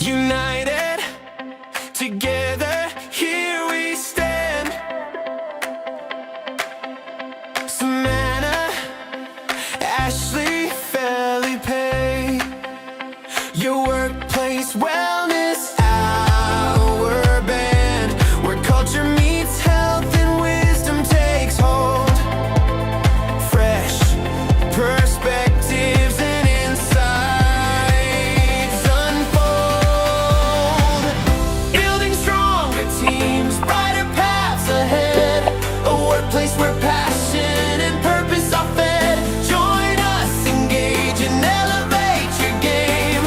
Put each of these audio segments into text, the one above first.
United, together, here we stand. Savannah, Ashley, Felipe, your workplace wellness hour band, where culture meets health and wisdom takes hold. Fresh perspectives and insights unfold. Building stronger teams, brighter paths ahead. A workplace where passion and purpose are fed. Join us, engage and elevate your game.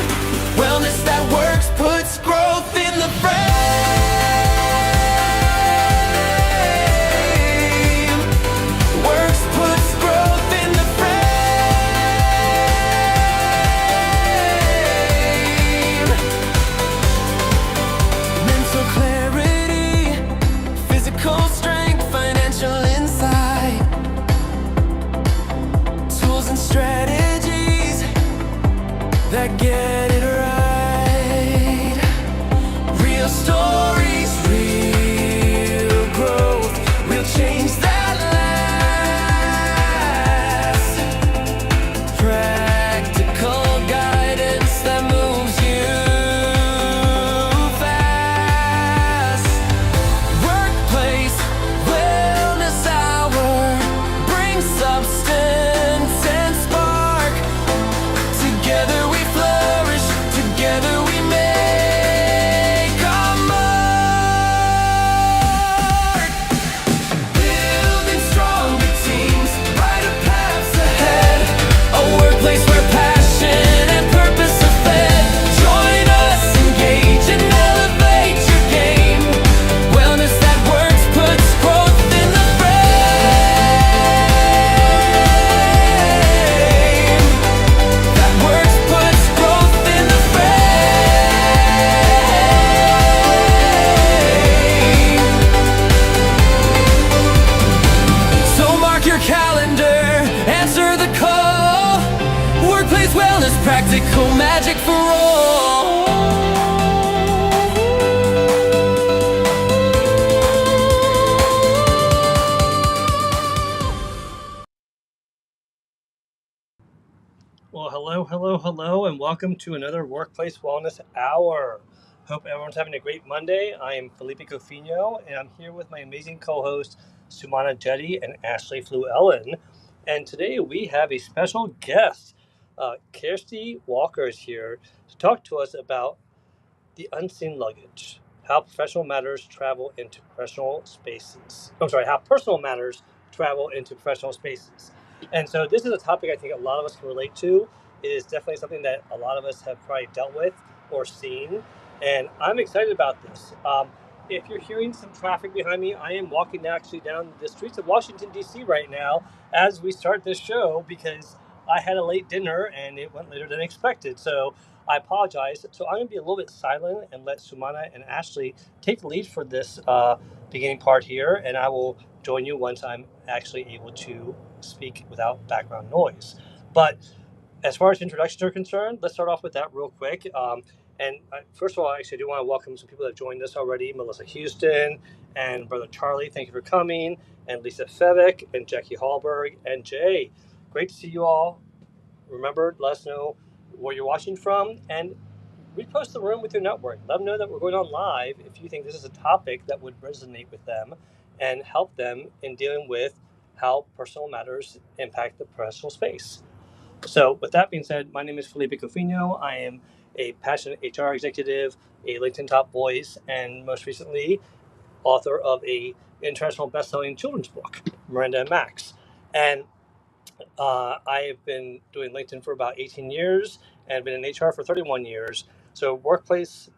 Wellness that works puts growth in the frame. Works puts growth in the frame. Mental clarity, physical strength, financial insight, tools and strategies that get it right. Real stories, real growth, real change that lasts. Practical guidance that moves you fast. Workplace wellness hour, bring substance and spark. Together we flourish, together we make our mark. Building stronger teams, brighter paths ahead. A workplace where passion and purpose are fed. Join us, engage and elevate your game. Wellness that works puts growth in the frame. That works puts growth in the frame. So mark your calendar, answer the call. Workplace wellness, practical magic for all. Well, hello, and welcome to another Workplace Wellness Hour. Hope everyone's having a great Monday. I am Felipe Cofino, and I'm here with my amazing co-hosts, Sumana Jetty and Ashley Flew-Ellen. And today we have a special guest. Kirsty Walker is here to talk to us about the unseen luggage, how professional matters travel into professional spaces. How personal matters travel into professional spaces. And so this is a topic I think a lot of us can relate to. It is definitely something that a lot of us have probably dealt with or seen. And I'm excited about this. If you're hearing some traffic behind me, I am walking actually down the streets of Washington, D.C. right now as we start this show because I had a late dinner and it went later than expected. So I apologize. So I'm going to be a little bit silent and let Sumana and Ashley take the lead for this beginning part here, and I will join you once I'm actually able to speak without background noise. But as far as introductions are concerned, let's start off with that real quick. First of all, actually, I do want to welcome some people that have joined us already. Melissa Houston and Brother Charlie, thank you for coming. And Lisa Fevick and Jackie Hallberg and Jay. Great to see you all. Remember, let us know where you're watching from and repost the room with your network. Let them know that we're going on live if you think this is a topic that would resonate with them and help them in dealing with how personal matters impact the professional space. So with that being said, my name is Felipe Cofino. I am a passionate HR executive, a LinkedIn top voice, and most recently, author of a international best-selling children's book, Miranda and Max. And I have been doing LinkedIn for about 18 years and been in HR for 31 years. So workplace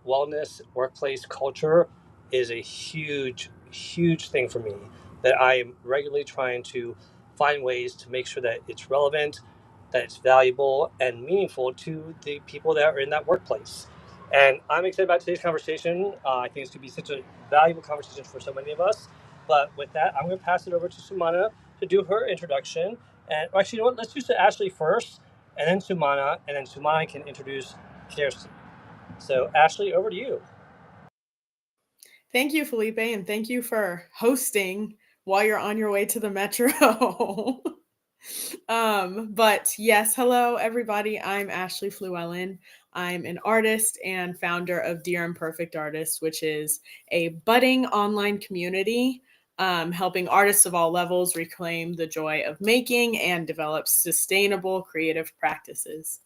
wellness, workplace culture is a huge, huge thing for me that I am regularly trying to find ways to make sure that it's relevant, that it's valuable and meaningful to the people that are in that workplace. And I'm excited about today's conversation. I think it's going to be such a valuable conversation for so many of us. But with that, I'm going to pass it over to Sumana to do her introduction. And actually, you know what? Let's do Ashley first, and then Sumana can introduce Kirsty. So, Ashley, over to you. Thank you, Felipe, and thank you for hosting while you're on your way to the metro. But yes, hello everybody. I'm Ashley Fluellen. I'm an artist and founder of Dear Imperfect Artist, which is a budding online community helping artists of all levels reclaim the joy of making and develop sustainable creative practices.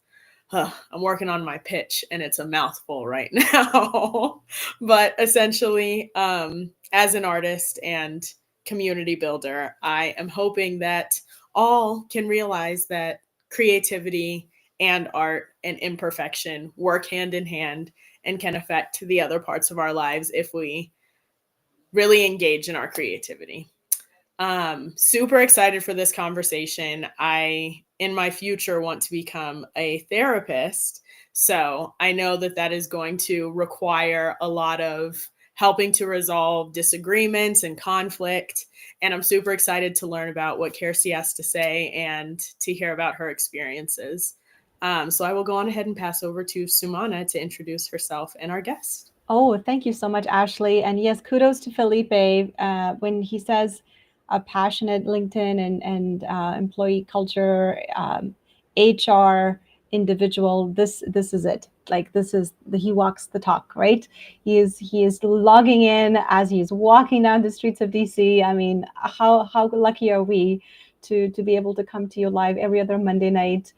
I'm working on my pitch and it's a mouthful right now. But essentially, as an artist and community builder, I am hoping that all can realize that creativity and art and imperfection work hand in hand and can affect the other parts of our lives if we really engage in our creativity. Super excited for this conversation. I, in my future, want to become a therapist. So I know that that is going to require a lot of helping to resolve disagreements and conflict. And I'm super excited to learn about what Kirsty has to say and to hear about her experiences. So I will go on ahead and pass over to Sumana to introduce herself and our guest. Oh, thank you so much, Ashley. And yes, kudos to Felipe when he says a passionate LinkedIn and employee culture, HR individual. This is it. Like he walks the talk, right? He is logging in as he's walking down the streets of DC. I mean, how lucky are we to be able to come to you live every other Monday night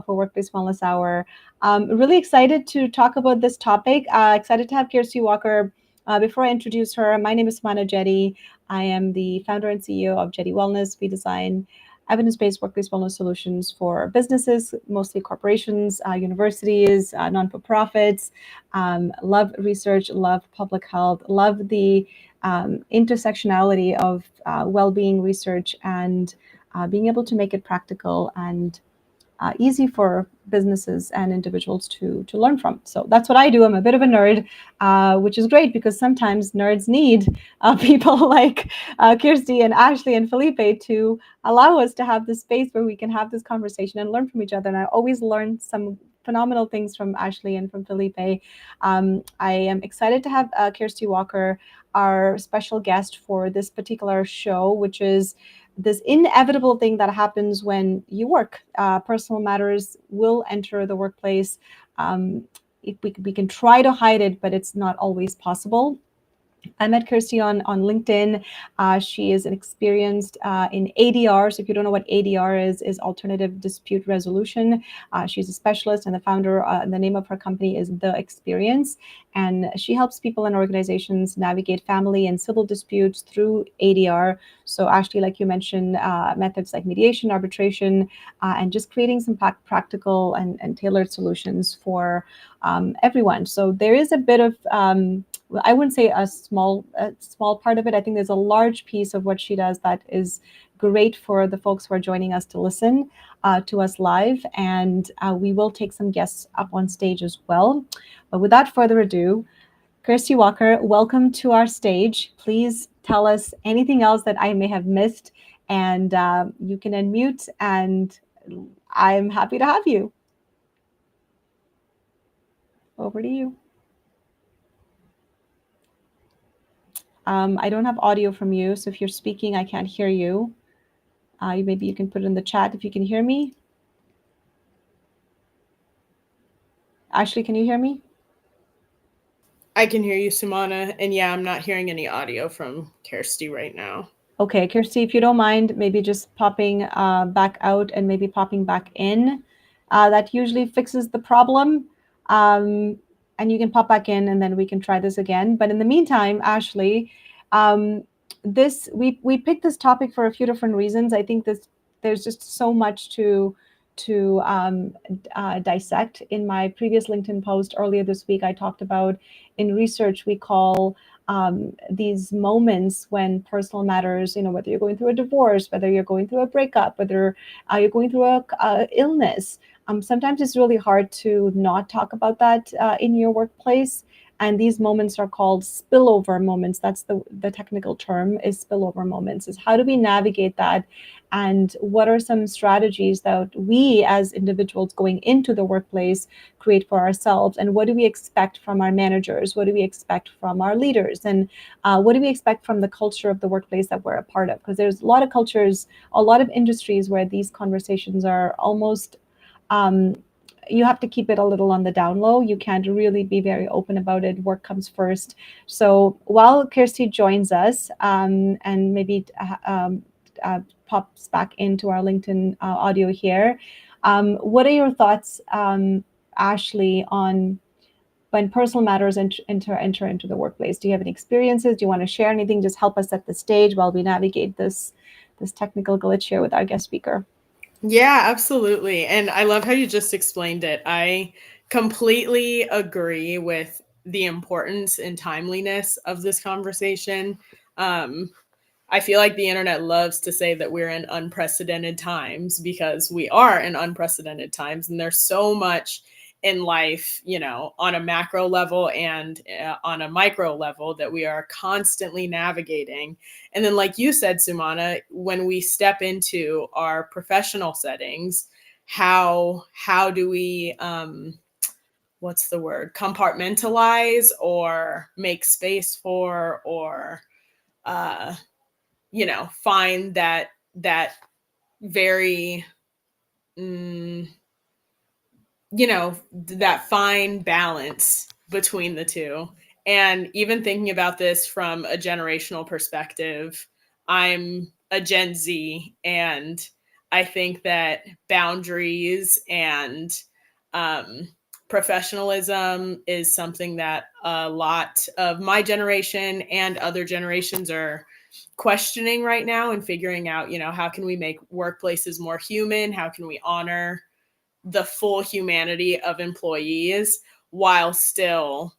for Workplace Wellness Hour. Really excited to talk about this topic. Excited to have Kirsty Walker. Before I introduce her, my name is Mana Jetty. I am the founder and CEO of Jetty Wellness. We design evidence-based workplace wellness solutions for businesses, mostly corporations, universities, non-for-profits. Love research, love public health, love the intersectionality of well-being research and being able to make it practical and easy for businesses and individuals to learn from. So that's what I do. I'm a bit of a nerd, which is great because sometimes nerds need people like Kirsty and Ashley and Felipe to allow us to have this space where we can have this conversation and learn from each other. And I always learn some phenomenal things from Ashley and from Felipe. I am excited to have Kirsty Walker, our special guest for this particular show, which is this inevitable thing that happens when you work. Personal matters will enter the workplace. We can try to hide it, but it's not always possible. I met Kirsty on LinkedIn. She is an experienced in ADR. So if you don't know what ADR is alternative dispute resolution. She's a specialist and the founder, the name of her company is The Experience. And she helps people and organizations navigate family and civil disputes through ADR. So Ashley, like you mentioned, methods like mediation, arbitration, and just creating some practical and tailored solutions for everyone. So there is a bit of I wouldn't say a small part of it. I think there's a large piece of what she does that is great for the folks who are joining us to listen to us live. And we will take some guests up on stage as well. But without further ado, Kirsty Walker, welcome to our stage. Please tell us anything else that I may have missed, and you can unmute, and I'm happy to have you. Over to you. I don't have audio from you, so if you're speaking, I can't hear you. Maybe you can put it in the chat if you can hear me. Ashley, can you hear me? I can hear you, Sumana. And yeah, I'm not hearing any audio from Kirsty right now. Okay, Kirsty, if you don't mind, maybe just popping back out and maybe popping back in. That usually fixes the problem. And you can pop back in and then we can try this again. But in the meantime, Ashley, we picked this topic for a few different reasons. I think there's just so much to dissect. In my previous LinkedIn post earlier this week, I talked about in research we call these moments when personal matters, whether you're going through a divorce, whether you're going through a breakup, whether you're going through a illness, Sometimes it's really hard to not talk about that in your workplace. And these moments are called spillover moments. That's the technical term, is spillover moments. Is how do we navigate that? And what are some strategies that we as individuals going into the workplace create for ourselves? And what do we expect from our managers? What do we expect from our leaders? And what do we expect from the culture of the workplace that we're a part of? Because there's a lot of cultures, a lot of industries where these conversations are almost you have to keep it a little on the down low. You can't really be very open about it. Work comes first. So while Kirsty joins us and maybe pops back into our LinkedIn audio here, what are your thoughts, Ashley, on when personal matters enter into the workplace? Do you have any experiences? Do you want to share anything? Just help us set the stage while we navigate this technical glitch here with our guest speaker. Yeah, absolutely. And I love how you just explained it. I completely agree with the importance and timeliness of this conversation. I feel like the internet loves to say that we're in unprecedented times, because we are in unprecedented times. And there's so much in life, on a macro level and on a micro level that we are constantly navigating. And then, like you said, Sumana, when we step into our professional settings, how do we what's the word, compartmentalize or make space for, or find that very that fine balance between the two. And even thinking about this from a generational perspective, I'm a Gen Z, and I think that boundaries and professionalism is something that a lot of my generation and other generations are questioning right now, and figuring out, how can we make workplaces more human? How can we honor the full humanity of employees while still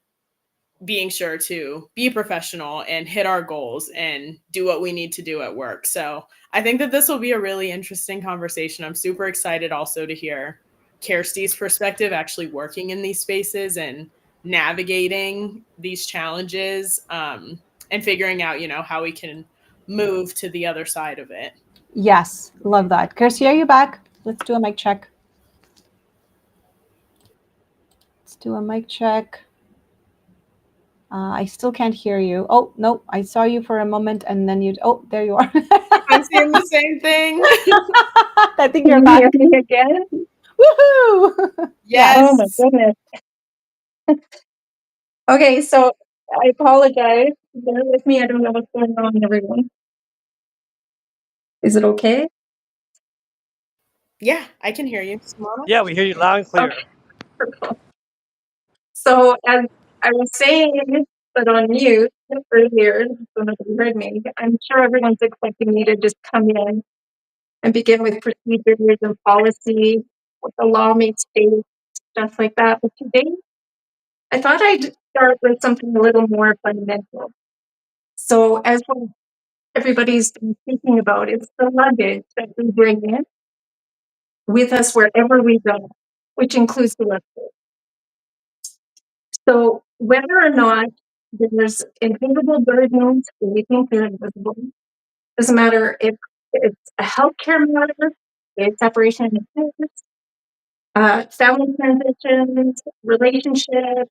being sure to be professional and hit our goals and do what we need to do at work? So I think that this will be a really interesting conversation. I'm super excited also to hear Kirsty's perspective, actually working in these spaces and navigating these challenges, and figuring out, how we can move to the other side of it. Yes, love that. Kirsty, are you back? Let's do a mic check. Let's do a mic check. I still can't hear you. Oh, no, I saw you for a moment and then oh, there you are. I'm seeing the same thing. I think you're back. Can you hear me again? Woohoo! Yes. Oh my goodness. Okay, so I apologize. Bear with me. I don't know what's going on, everyone. Is it okay? Yeah, I can hear you. Simona? Yeah, we hear you loud and clear. Okay. So as I was saying, but on mute earlier, so nobody heard me, I'm sure everyone's expecting me to just come in and begin with procedures and policy, what the law may state, stuff like that. But today, I thought I'd start with something a little more fundamental. So as what everybody's been speaking about, it's the luggage that we bring in with us wherever we go, which includes the workplace. So whether or not there's invisible burdens, we think they're invisible. Doesn't matter if it's a healthcare matter, a separation of parents, family transitions, relationships,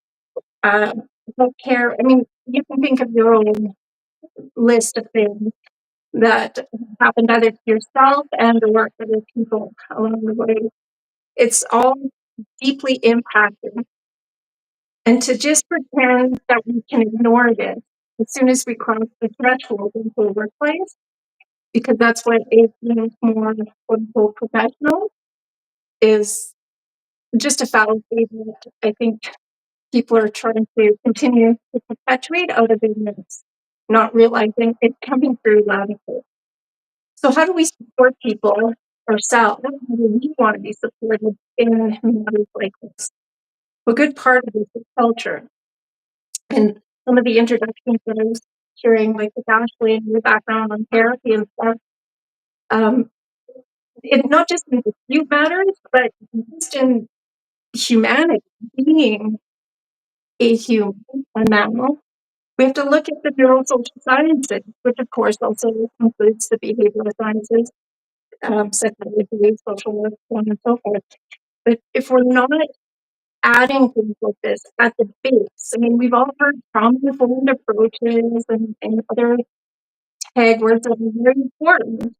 healthcare. I mean, you can think of your own list of things that happened either to yourself and or other people along the way. It's all deeply impacting. And to just pretend that we can ignore this as soon as we cross the threshold into the workplace, because that's what is deemed more quote unquote professional, is just a fallacy that I think people are trying to continue to perpetuate out of ignorance, not realizing it's coming through loud and clear. So how do we support people ourselves? How do we want to be supported in matters like this? A good part of this is culture. And some of the introductions that I was hearing, like with Ashley and your background on therapy and stuff, It not just in dispute matters, but just in humanity, being a human, a mammal. We have to look at the neurosocial sciences, which of course also includes the behavioral sciences, psychology, social work, so on and so forth. But if we're not adding things like this at the base, I mean, we've all heard trauma-informed approaches and other tag words that are very important.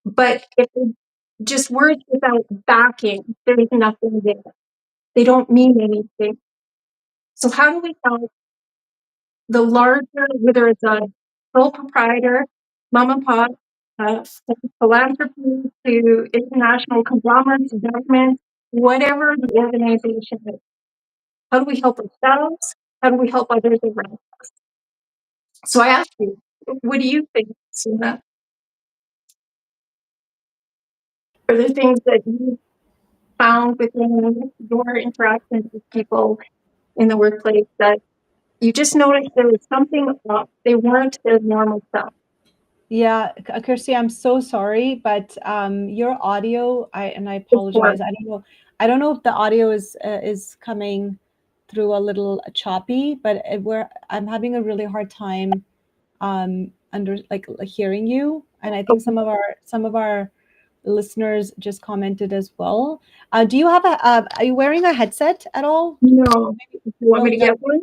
But if it's just words without backing, there is nothing there. They don't mean anything. So how do we help the larger, whether it's a sole proprietor, mom and pop, philanthropy to international conglomerates, governments, whatever the organization is? How do we help ourselves? How do we help others around us? So I ask you, what do you think, Suna? Are there things that you found within your interactions with people in the workplace that you just noticed there was something off? They weren't their normal self. Yeah, Kirsty, I'm so sorry, but your audio, I It's for apologize. I don't know if the audio is coming through a little choppy, but I'm having a really hard time under like hearing you, and I think some of our listeners just commented as well. Do you have are you wearing a headset at all? no. You want me to No. get one?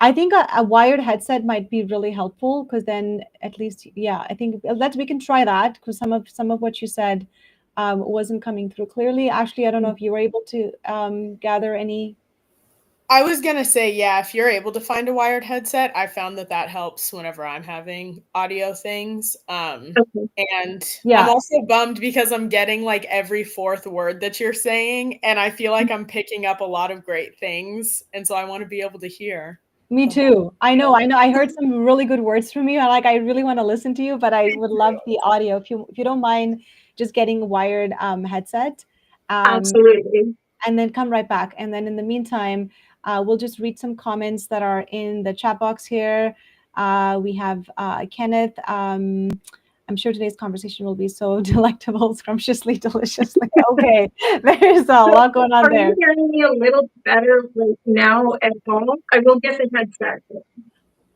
I think a wired headset might be really helpful because then at least, yeah, I think we can try that because some of what you said wasn't coming through clearly. Ashley, I don't know if you were able to gather any. I was gonna say, yeah, if you're able to find a wired headset, I found that helps whenever I'm having audio things. Okay. And I'm Yeah, also bummed because I'm getting like every fourth word that you're saying, and I feel like I'm picking up a lot of great things, and so I want to be able to hear me the whole too. I know. I heard some really good words from you. I really want to listen to you, but I would love the audio. If you don't mind just getting a wired headset. Um, Absolutely. and then come right back. And then in the meantime, we'll just read some comments that are in the chat box here. We have Kenneth. I'm sure today's conversation will be so delectable, scrumptiously, deliciously. Okay, there's a lot going on Are you there. hearing me a little better right now at all? I will get the headset.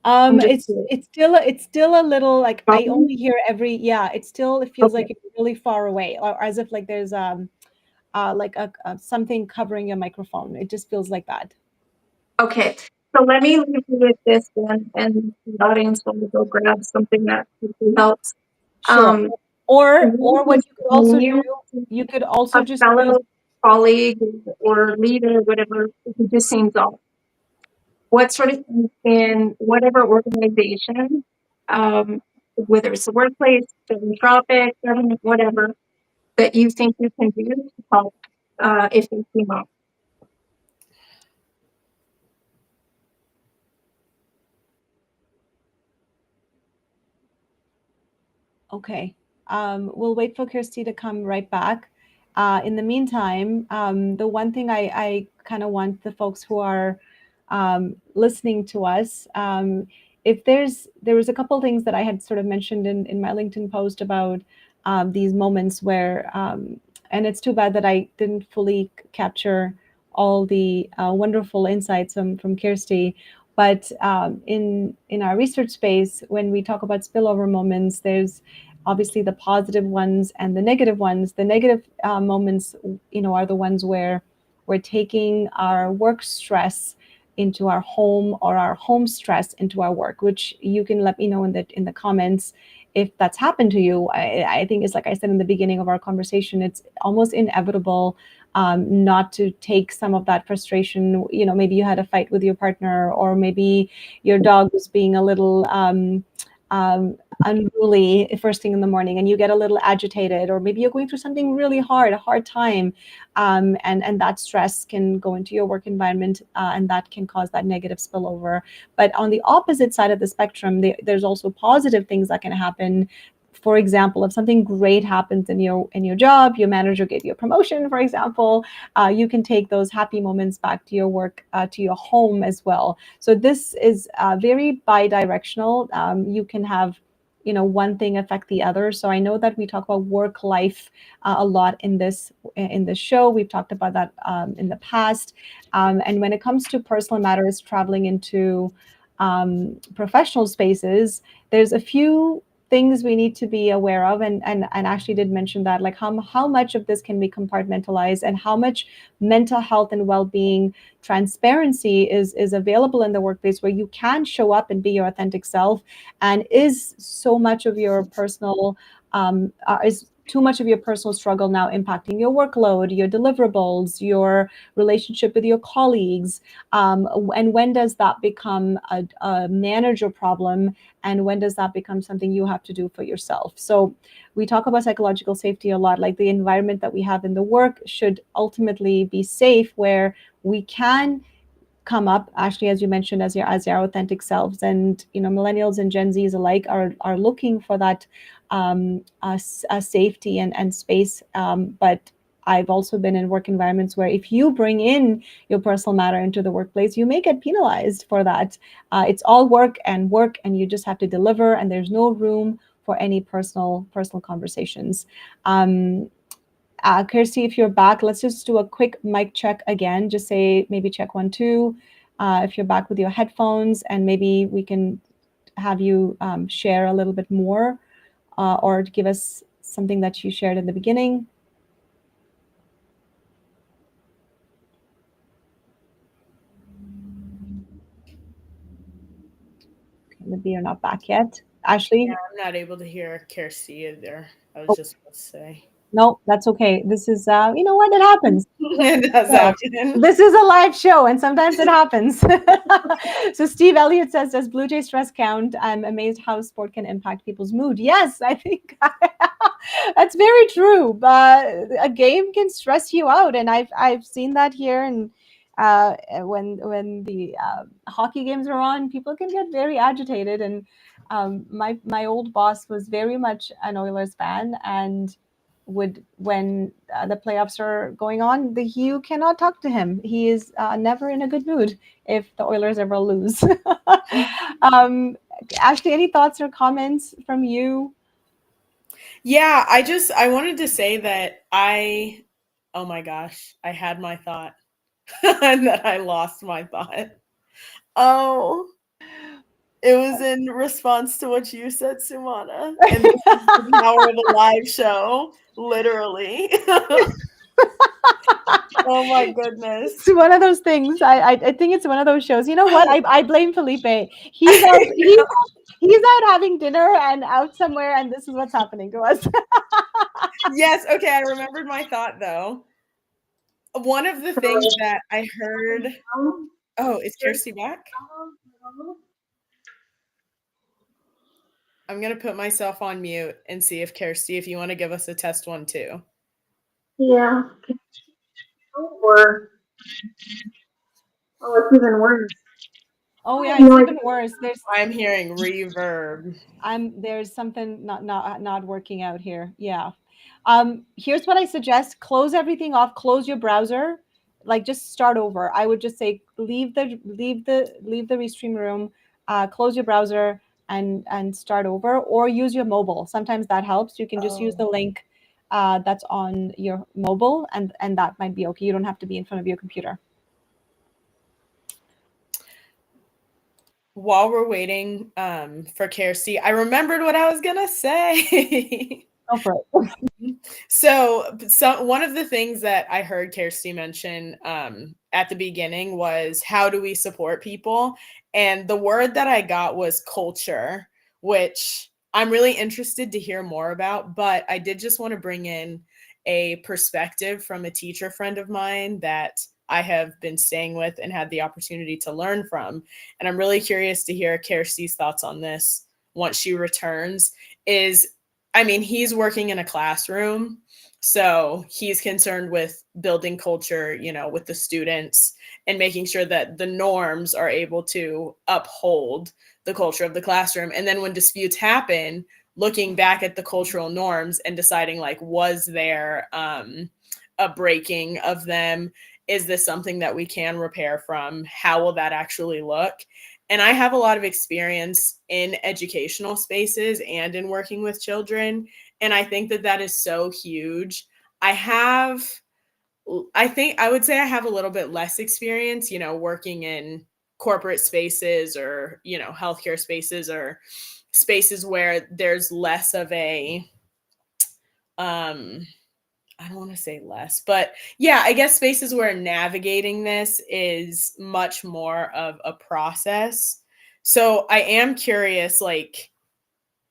I'm just It's still a little like I bumping. only hear it feels Okay. like it's really far away, or as if like there's like a something covering your microphone. It just feels like that. Okay. So let me leave you with this one, and the audience will go grab something that helps. Sure. Or what you could When also do, you you could a also just use. fellow colleague or leader, whatever, who just seems off, what sort of things in whatever organization, whether it's the workplace, philanthropic, government, whatever, that you think you can do to help if they seem off? Okay. We'll wait for Kirsty to come right back. In the meantime, the one thing I kind of want the folks who are listening to us, if there was a couple things that I had sort of mentioned in my LinkedIn post about these moments where, and it's too bad that I didn't fully capture all the wonderful insights from Kirsty. But in our research space, when we talk about spillover moments, there's obviously the positive ones and the negative ones. The negative moments, are the ones where we're taking our work stress into our home or our home stress into our work, which you can let me know in the comments if that's happened to you. I think it's like I said in the beginning of our conversation, it's almost inevitable not to take some of that frustration. Maybe you had a fight with your partner, or maybe your dog was being a little unruly first thing in the morning and you get a little agitated, or maybe you're going through something really hard, a hard time, and that stress can go into your work environment, and that can cause that negative spillover. But on the opposite side of the spectrum, there's also positive things that can happen. For example, if something great happens in your job, your manager gave you a promotion, for example, you can take those happy moments back to your work, to your home as well. So this is very bi-directional. You can have one thing affect the other. So I know that we talk about work life a lot in this show. We've talked about that in the past. And when it comes to personal matters traveling into professional spaces, there's a few things we need to be aware of, and Ashley did mention that, like how much of this can be compartmentalized, and how much mental health and well-being transparency is available in the workplace, where you can show up and be your authentic self, and is so much of your personal is too much of your personal struggle now impacting your workload, your deliverables, your relationship with your colleagues, and when does that become a manager problem, and when does that become something you have to do for yourself? So we talk about psychological safety a lot, like the environment that we have in the work should ultimately be safe, where we can come up, Ashley, as you mentioned, as your authentic selves. And millennials and Gen Zs alike are looking for that safety and space. But I've also been in work environments where if you bring in your personal matter into the workplace, you may get penalized for that. It's all work, and you just have to deliver, and there's no room for any personal conversations. Kirsty, if you're back, let's just do a quick mic check again. Just say maybe check 1, 2. If you're back with your headphones, and maybe we can have you share a little bit more, or give us something that you shared in the beginning. Okay, maybe you're not back yet. Ashley? Yeah, I'm not able to hear Kirsty either. I was just going to say. No, that's okay. This is, you know what, it happens. It does happen. This is a live show, and sometimes it happens. So Steve Elliott says, does Blue Jay stress count? I'm amazed how sport can impact people's mood. Yes, I think that's very true. But a game can stress you out, and I've seen that here. And when the hockey games are on, people can get very agitated. And my old boss was very much an Oilers fan, and when the playoffs are going on, you cannot talk to him. He is never in a good mood if the Oilers ever lose. Ashley, any thoughts or comments from you? Yeah, I wanted to say that oh my gosh, I had my thought and that I lost my thought. Oh, it was in response to what you said, Sumana. And this is the power of a live show, literally. Oh my goodness. It's one of those things. I think it's one of those shows. You know what? I blame Felipe. He's out having dinner and out somewhere, and this is what's happening to us. Yes, okay, I remembered my thought though. One of the things that I heard. Oh, is Kirsty back? I'm gonna put myself on mute and see if Kirsty, if you want to give us a test 1, 2. Yeah. Or it's even worse. Oh yeah, it's even worse. I'm hearing reverb. There's something not working out here. Yeah. Here's what I suggest: close everything off. Close your browser. Like, just start over. I would just say leave the Restream room, close your browser, and start over, or use your mobile. Sometimes that helps. You can just use the link that's on your mobile, and that might be okay. You don't have to be in front of your computer. While we're waiting for Kirsty, I remembered what I was gonna say. Go for it. So one of the things that I heard Kirsty mention at the beginning was, how do we support people? And the word that I got was culture, which I'm really interested to hear more about. But I did just want to bring in a perspective from a teacher friend of mine that I have been staying with and had the opportunity to learn from. And I'm really curious to hear Kirsty's thoughts on this once she returns. He's working in a classroom, so he's concerned with building culture, with the students and making sure that the norms are able to uphold the culture of the classroom. And then when disputes happen, looking back at the cultural norms and deciding, like, was there a breaking of them? is this something that we can repair from? How will that actually look? And I have a lot of experience in educational spaces and in working with children. And I think that that is so huge. I think I would say I have a little bit less experience, working in corporate spaces or, healthcare spaces or spaces where there's less of a, I don't want to say less, but yeah, I guess spaces where navigating this is much more of a process. So I am curious, like,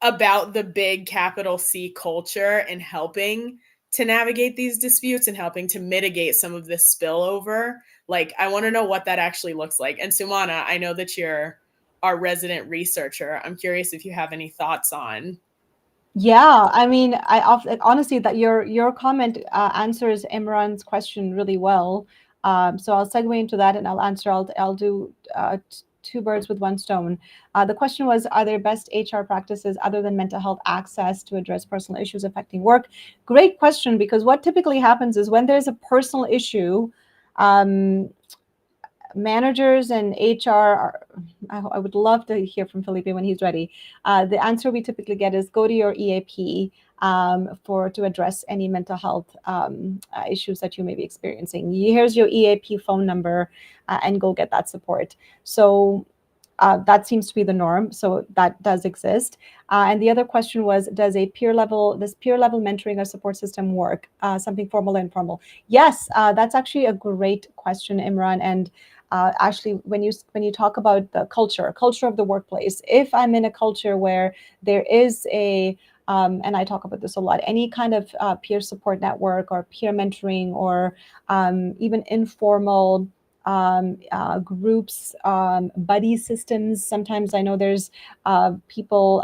about the big capital C culture and helping to navigate these disputes and helping to mitigate some of this spillover. Like, I want to know what that actually looks like. And Sumana, I know that you're our resident researcher. I'm curious if you have any thoughts on. Yeah, I mean, honestly, that your comment answers Imran's question really well. So I'll segue into that, and I'll answer. I'll do two birds with one stone. The question was, are there best HR practices other than mental health access to address personal issues affecting work? Great question, because what typically happens is when there's a personal issue, managers and HR are, I would love to hear from Felipe when he's ready. The answer we typically get is go to your EAP to address any mental health issues that you may be experiencing. Here's your EAP phone number and go get that support. So that seems to be the norm. So that does exist. And the other question was, does peer level mentoring or support system work? Something formal and informal? Yes, that's actually a great question, Imran. And Ashley, when you talk about the culture of the workplace, if I'm in a culture where there is and I talk about this a lot, any kind of peer support network or peer mentoring or even informal groups, buddy systems. Sometimes I know there's people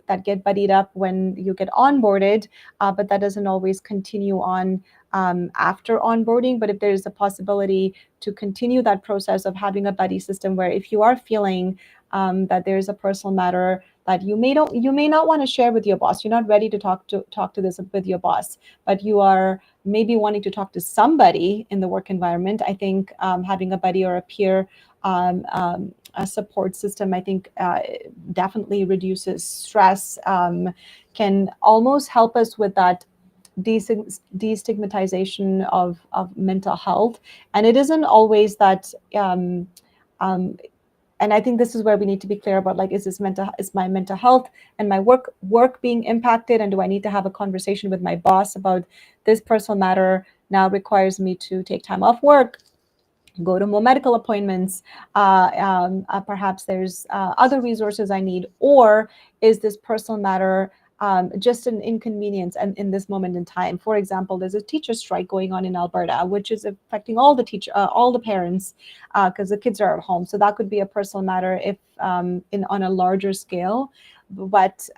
that get buddied up when you get onboarded, but that doesn't always continue on after onboarding. But if there's a possibility to continue that process of having a buddy system where if you are feeling that there's a personal matter that you may not want to share with your boss, you're not ready to talk to this with your boss, but you are maybe wanting to talk to somebody in the work environment, I think having a buddy or a peer a support system, I think definitely reduces stress, can almost help us with that destigmatization of mental health. And it isn't always that and I think this is where we need to be clear about, like, is my mental health and my work being impacted, and do I need to have a conversation with my boss about this personal matter now requires me to take time off work, go to more medical appointments, perhaps there's other resources I need, or is this personal matter just an inconvenience and in this moment in time? For example, there's a teacher strike going on in Alberta, which is affecting all the parents because the kids are at home. So that could be a personal matter if on a larger scale. But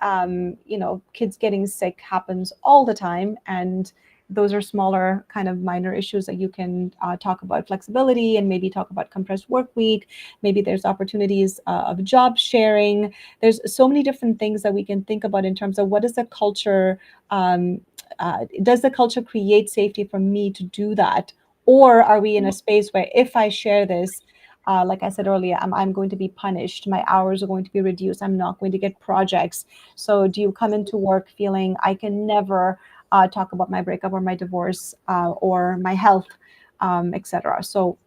kids getting sick happens all the time, and those are smaller kind of minor issues that you can talk about flexibility and maybe talk about compressed work week. Maybe there's opportunities of job sharing. There's so many different things that we can think about in terms of what is the culture, does the culture create safety for me to do that? Or are we in a space where if I share this, like I said earlier, I'm going to be punished. My hours are going to be reduced. I'm not going to get projects. So do you come into work feeling I can never talk about my breakup or my divorce or my health, etc.? So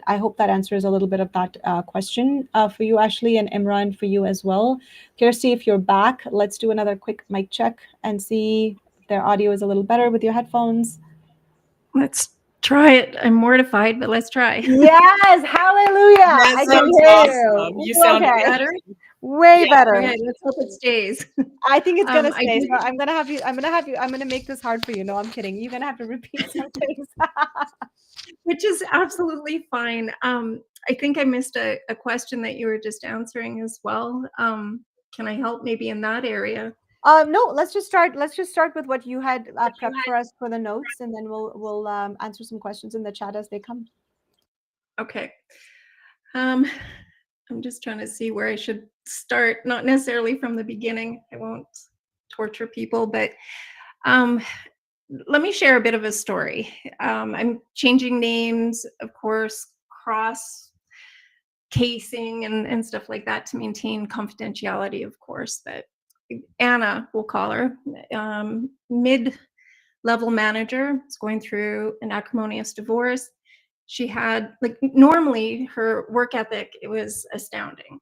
I hope that answers a little bit of that question for you, Ashley, and Imran, for you as well. Kirsty, if you're back, let's do another quick mic check and see if their audio is a little better with your headphones. Let's try it. I'm mortified, but let's try. Yes, hallelujah. That I can sounds hear awesome. You sound okay. Better? Way better. Okay, let's hope it stays. I think it's gonna I stay. do- So I'm gonna make this hard for you. No, I'm kidding. You're gonna have to repeat some things. Which is absolutely fine. I think I missed a question that you were just answering as well. Can I help maybe in that area? No, let's just start with what you had prepped for us for the notes, and then we'll answer some questions in the chat as they come. Okay. I'm just trying to see where I should start, not necessarily from the beginning. I won't torture people, but let me share a bit of a story. I'm changing names, of course, cross casing and stuff like that to maintain confidentiality, of course. That Anna, we'll call her, mid-level manager, is going through an acrimonious divorce. She had, like, normally her work ethic, it was astounding.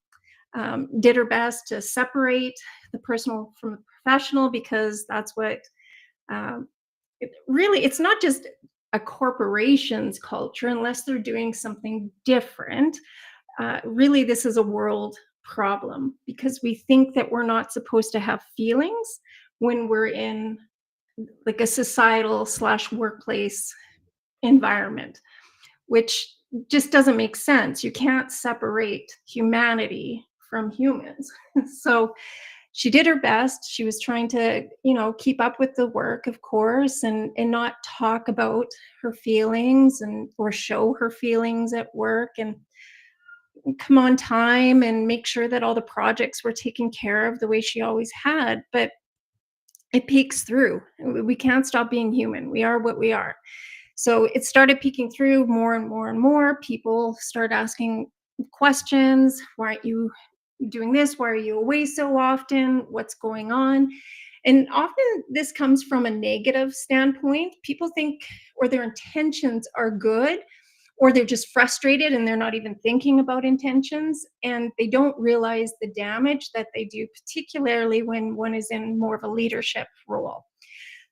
Did her best to separate the personal from the professional, because that's what really, it's not just a corporation's culture unless they're doing something different. Really, this is a world problem, because we think that we're not supposed to have feelings when we're in, like, a societal slash workplace environment, which just doesn't make sense. You can't separate humanity from humans. So she did her best. She was trying to, keep up with the work, of course, and not talk about her feelings and or show her feelings at work, and come on time and make sure that all the projects were taken care of the way she always had. But it peeks through. We can't stop being human. We are what we are. So it started peeking through more and more and more. People start asking questions. Why aren't you doing this? Why are you away so often? What's going on? And often this comes from a negative standpoint. People think, or their intentions are good, or they're just frustrated and they're not even thinking about intentions, and they don't realize the damage that they do, particularly when one is in more of a leadership role.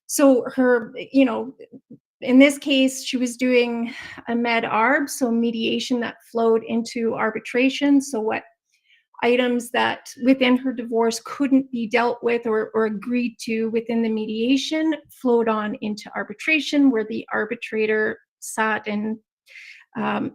So her, in this case, she was doing a med arb, so mediation that flowed into arbitration. So what items that within her divorce couldn't be dealt with or agreed to within the mediation flowed on into arbitration, where the arbitrator sat and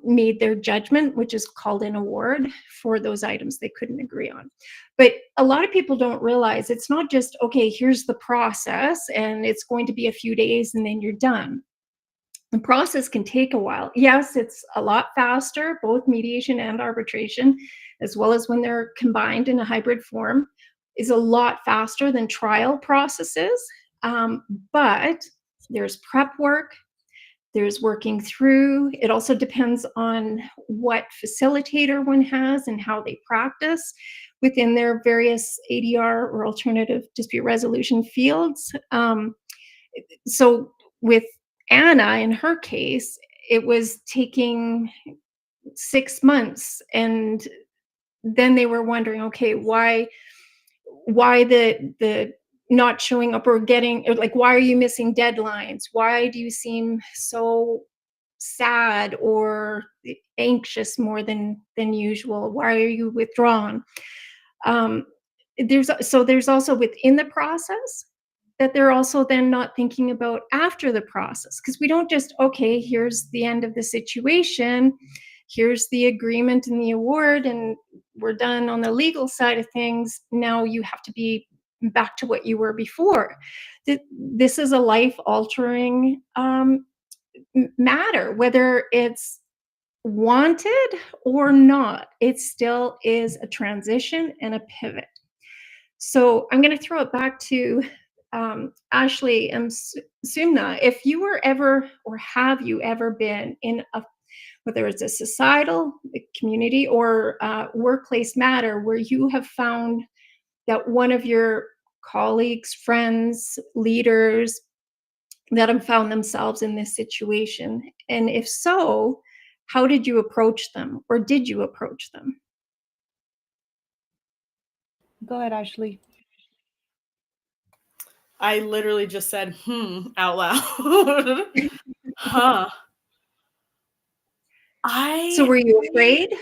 made their judgment, which is called an award for those items they couldn't agree on. But a lot of people don't realize it's not just, okay, here's the process and it's going to be a few days and then you're done. The process can take a while. Yes, it's a lot faster, both mediation and arbitration, as well as when they're combined in a hybrid form, is a lot faster than trial processes. But there's prep work, there's working through. It also depends on what facilitator one has and how they practice within their various ADR or alternative dispute resolution fields. So with Anna, in her case, it was taking 6 months, and then they were wondering, okay, why the not showing up, or getting, or like, why are you missing deadlines? Why do you seem so sad or anxious more than usual? Why are you withdrawn? There's also within the process that they're also then not thinking about after the process, because we don't just, okay, here's the end of the situation, here's the agreement and the award, and we're done on the legal side of things. Now you have to be back to what you were before. This is a life altering matter, whether it's wanted or not. It still is a transition and a pivot. So I'm going to throw it back to Ashley and Sumna. If you were ever, or have you ever been in a, whether it's a societal, a community, or workplace matter, where you have found that one of your colleagues, friends, leaders that have found themselves in this situation? And if so, how did you approach them, or did you approach them? Go ahead, Ashley. I literally just said out loud. Huh. So were you afraid?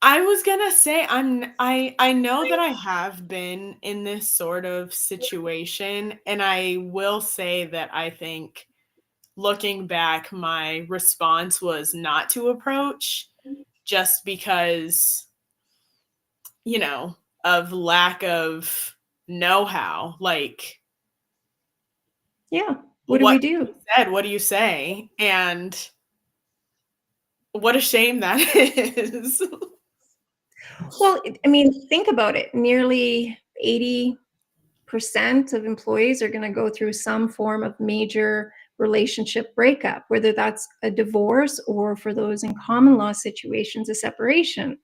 I was gonna say I know that I have been in this sort of situation, and I will say that I think, looking back, my response was not to approach, just because, of lack of know-how. Like, Yeah. What do we do? what do you say? And what a shame that is. Well, I mean, think about it. Nearly 80% of employees are going to go through some form of major relationship breakup, whether that's a divorce or, for those in common law situations, a separation.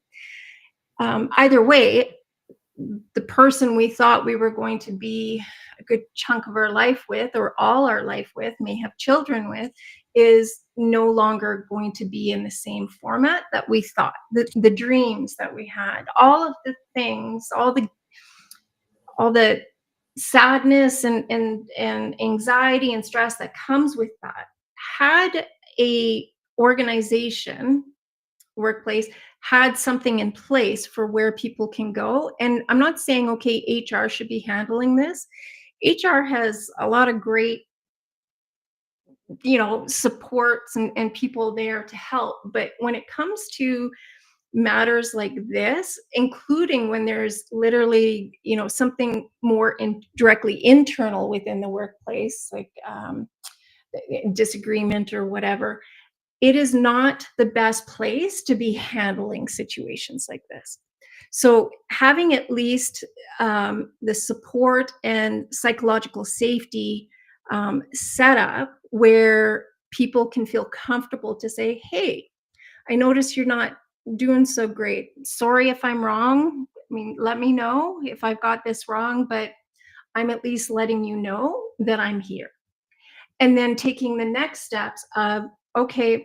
Either way, the person we thought we were going to be a good chunk of our life with, or all our life with, may have children with, is no longer going to be in the same format that we thought. The dreams that we had, all of the things, all the sadness and anxiety and stress that comes with that, had a organization, workplace, had something in place for where people can go. And I'm not saying, okay, HR should be handling this. HR has a lot of great, supports and people there to help. But when it comes to matters like this, including when there's literally, something more directly internal within the workplace, like disagreement or whatever, it is not the best place to be handling situations like this. So having at least the support and psychological safety set up where people can feel comfortable to say, hey, I notice you're not doing so great. Sorry if I'm wrong. I mean, let me know if I've got this wrong, but I'm at least letting you know that I'm here. And then taking the next steps of, okay,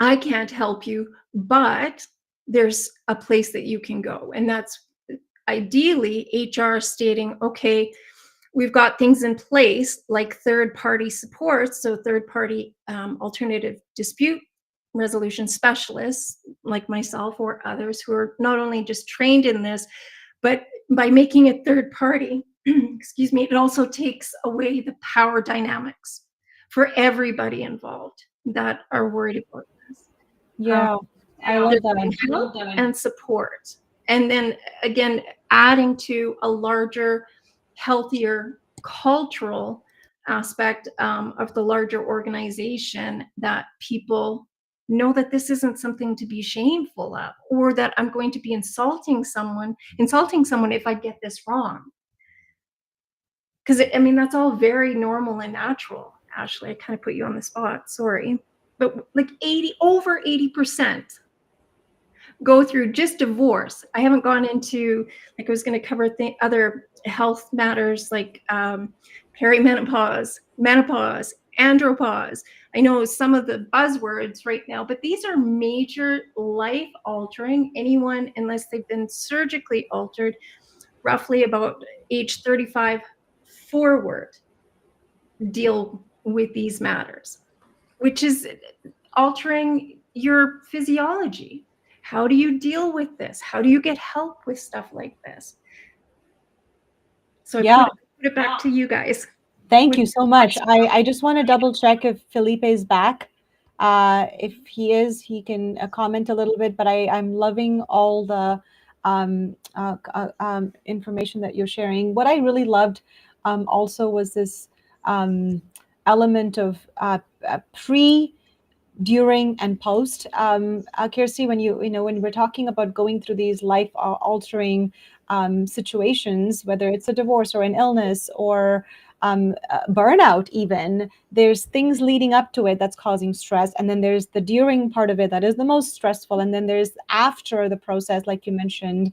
I can't help you, but there's a place that you can go. And that's ideally HR stating, okay, we've got things in place like third-party support, so third-party alternative dispute resolution specialists like myself or others who are not only just trained in this, but by making it third party, excuse me, it also takes away the power dynamics for everybody involved that are worried about this. Yeah, I love that. Help and support. And then again, adding to a larger, healthier cultural aspect of the larger organization, that people know that this isn't something to be shameful of, or that I'm going to be insulting someone if I get this wrong. Because I mean, that's all very normal and natural. Ashley, I kind of put you on the spot, sorry. But like over 80% go through just divorce. I haven't gone into, like, I was going to cover other health matters like perimenopause, menopause, andropause. I know some of the buzzwords right now, but these are major life altering. Anyone, unless they've been surgically altered, roughly about age 35 forward, deal with these matters, which is altering your physiology. How do you deal with this? How do you get help with stuff like this? So Yeah. I put it back to you guys. Thank you so much. I just want to double check if Felipe is back. If he is, he can comment a little bit, but I'm loving all the information that you're sharing. What I really loved also was this element of pre, during, and post. Kirsty, when when we're talking about going through these life altering situations, whether it's a divorce or an illness or burnout, even, there's things leading up to it that's causing stress, and then there's the during part of it that is the most stressful, and then there's after the process, like you mentioned.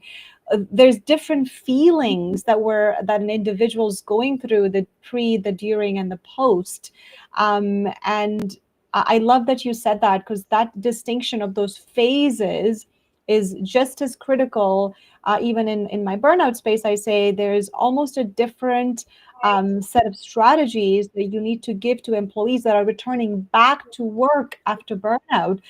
There's different feelings that an individual's going through, the pre, the during, and the post, and I love that you said that, because that distinction of those phases is just as critical. Even in my burnout space, I say there's almost a different set of strategies that you need to give to employees that are returning back to work after burnout.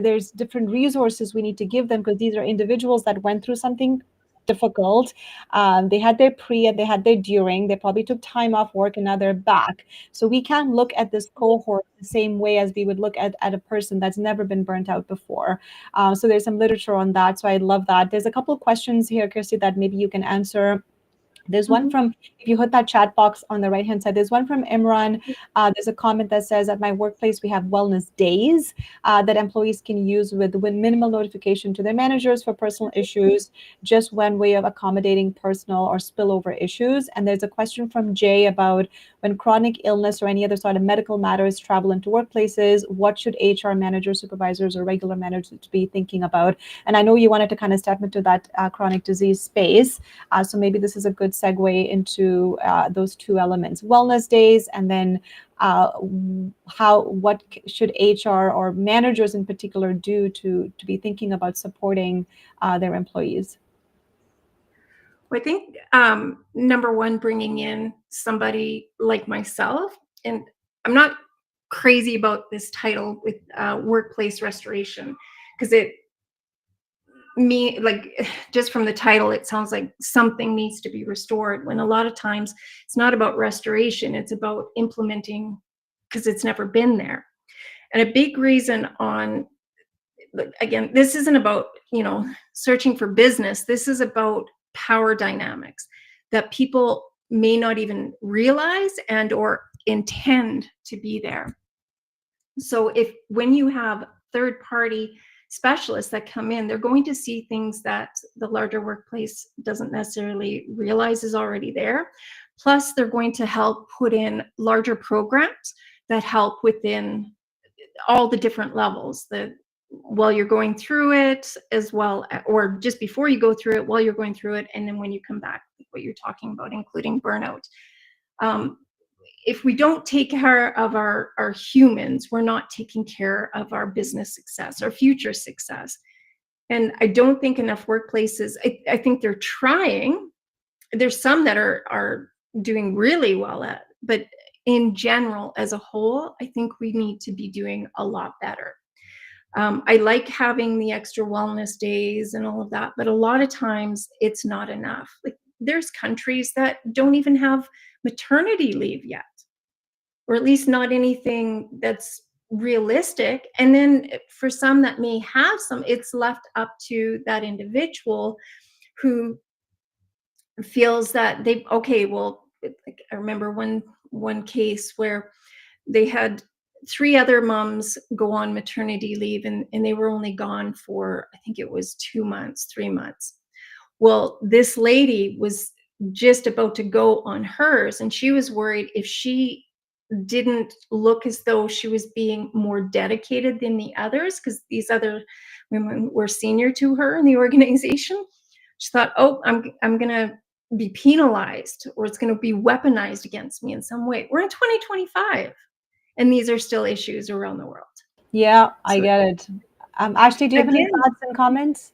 There's different resources we need to give them, because these are individuals that went through something difficult. They had their pre and they had their during. They probably took time off work and now they're back. So we can't look at this cohort the same way as we would look at a person that's never been burnt out before. So there's some literature on that. So I love that. There's a couple of questions here, Kirsty, that maybe you can answer. There's one from, if you hit that chat box on the right hand side, there's one from Imran. There's a comment that says, at my workplace, we have wellness days that employees can use with minimal notification to their managers for personal issues, just one way of accommodating personal or spillover issues. And there's a question from Jay about when chronic illness or any other sort of medical matters travel into workplaces, what should HR managers, supervisors, or regular managers be thinking about? And I know you wanted to kind of step into that chronic disease space. So maybe this is a good segue into those two elements, wellness days, and then what should HR or managers in particular do to be thinking about supporting their employees? Well, I think number one, bringing in somebody like myself, and I'm not crazy about this title with workplace restoration, because just from the title, it sounds like something needs to be restored, when a lot of times it's not about restoration, it's about implementing, because it's never been there. And a big reason again, this isn't about searching for business. This is about power dynamics that people may not even realize and or intend to be there. So when you have third party specialists that come in, they're going to see things that the larger workplace doesn't necessarily realize is already there. Plus, they're going to help put in larger programs that help within all the different levels, while you're going through it, as well, or just before you go through it, while you're going through it, and then when you come back, what you're talking about, including burnout. If we don't take care of our humans, we're not taking care of our business success, our future success. And I don't think enough workplaces, I think they're trying. There's some that are doing really well at, but in general, as a whole, I think we need to be doing a lot better. I like having the extra wellness days and all of that, but a lot of times it's not enough. Like, there's countries that don't even have maternity leave yet, or at least not anything that's realistic. And then for some that may have some, it's left up to that individual who feels that I remember one case where they had 3 other moms go on maternity leave, and they were only gone for, I think it was 2 months, 3 months. Well, this lady was just about to go on hers, and she was worried if she didn't look as though she was being more dedicated than the others, because these other women were senior to her in the organization. She thought, oh, I'm gonna be penalized, or it's gonna be weaponized against me in some way. We're in 2025, and these are still issues around the world. Yeah, I get it. Ashley, do you have any Again- thoughts and comments?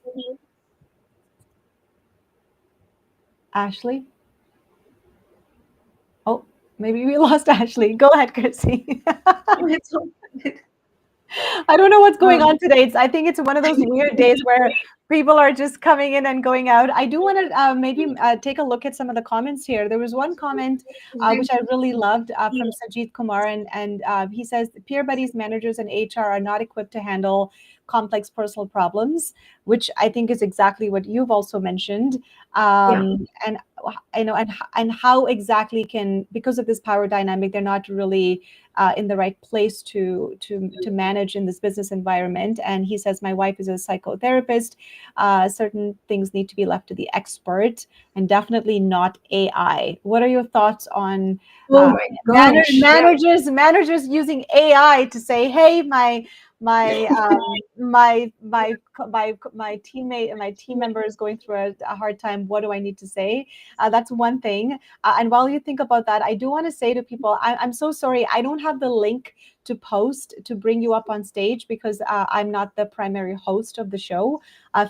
Ashley? Oh, maybe we lost Ashley. Go ahead, Kirsty. I don't know what's going on today. I think it's one of those weird days where people are just coming in and going out. I do want to maybe take a look at some of the comments here. There was one comment which I really loved from Sajid Kumar, and he says, peer buddies, managers, and HR are not equipped to handle complex personal problems, which I think is exactly what you've also mentioned. And I know, and how exactly because of this power dynamic, they're not really in the right place to manage in this business environment. And he says, my wife is a psychotherapist. Certain things need to be left to the expert, and definitely not AI. What are your thoughts on managers using AI to say, hey, my teammate and my team member is going through a hard time. What do I need to say? That's one thing. And while you think about that, I do want to say to people, I'm so sorry. I don't have the link to post to bring you up on stage, because I'm not the primary host of the show.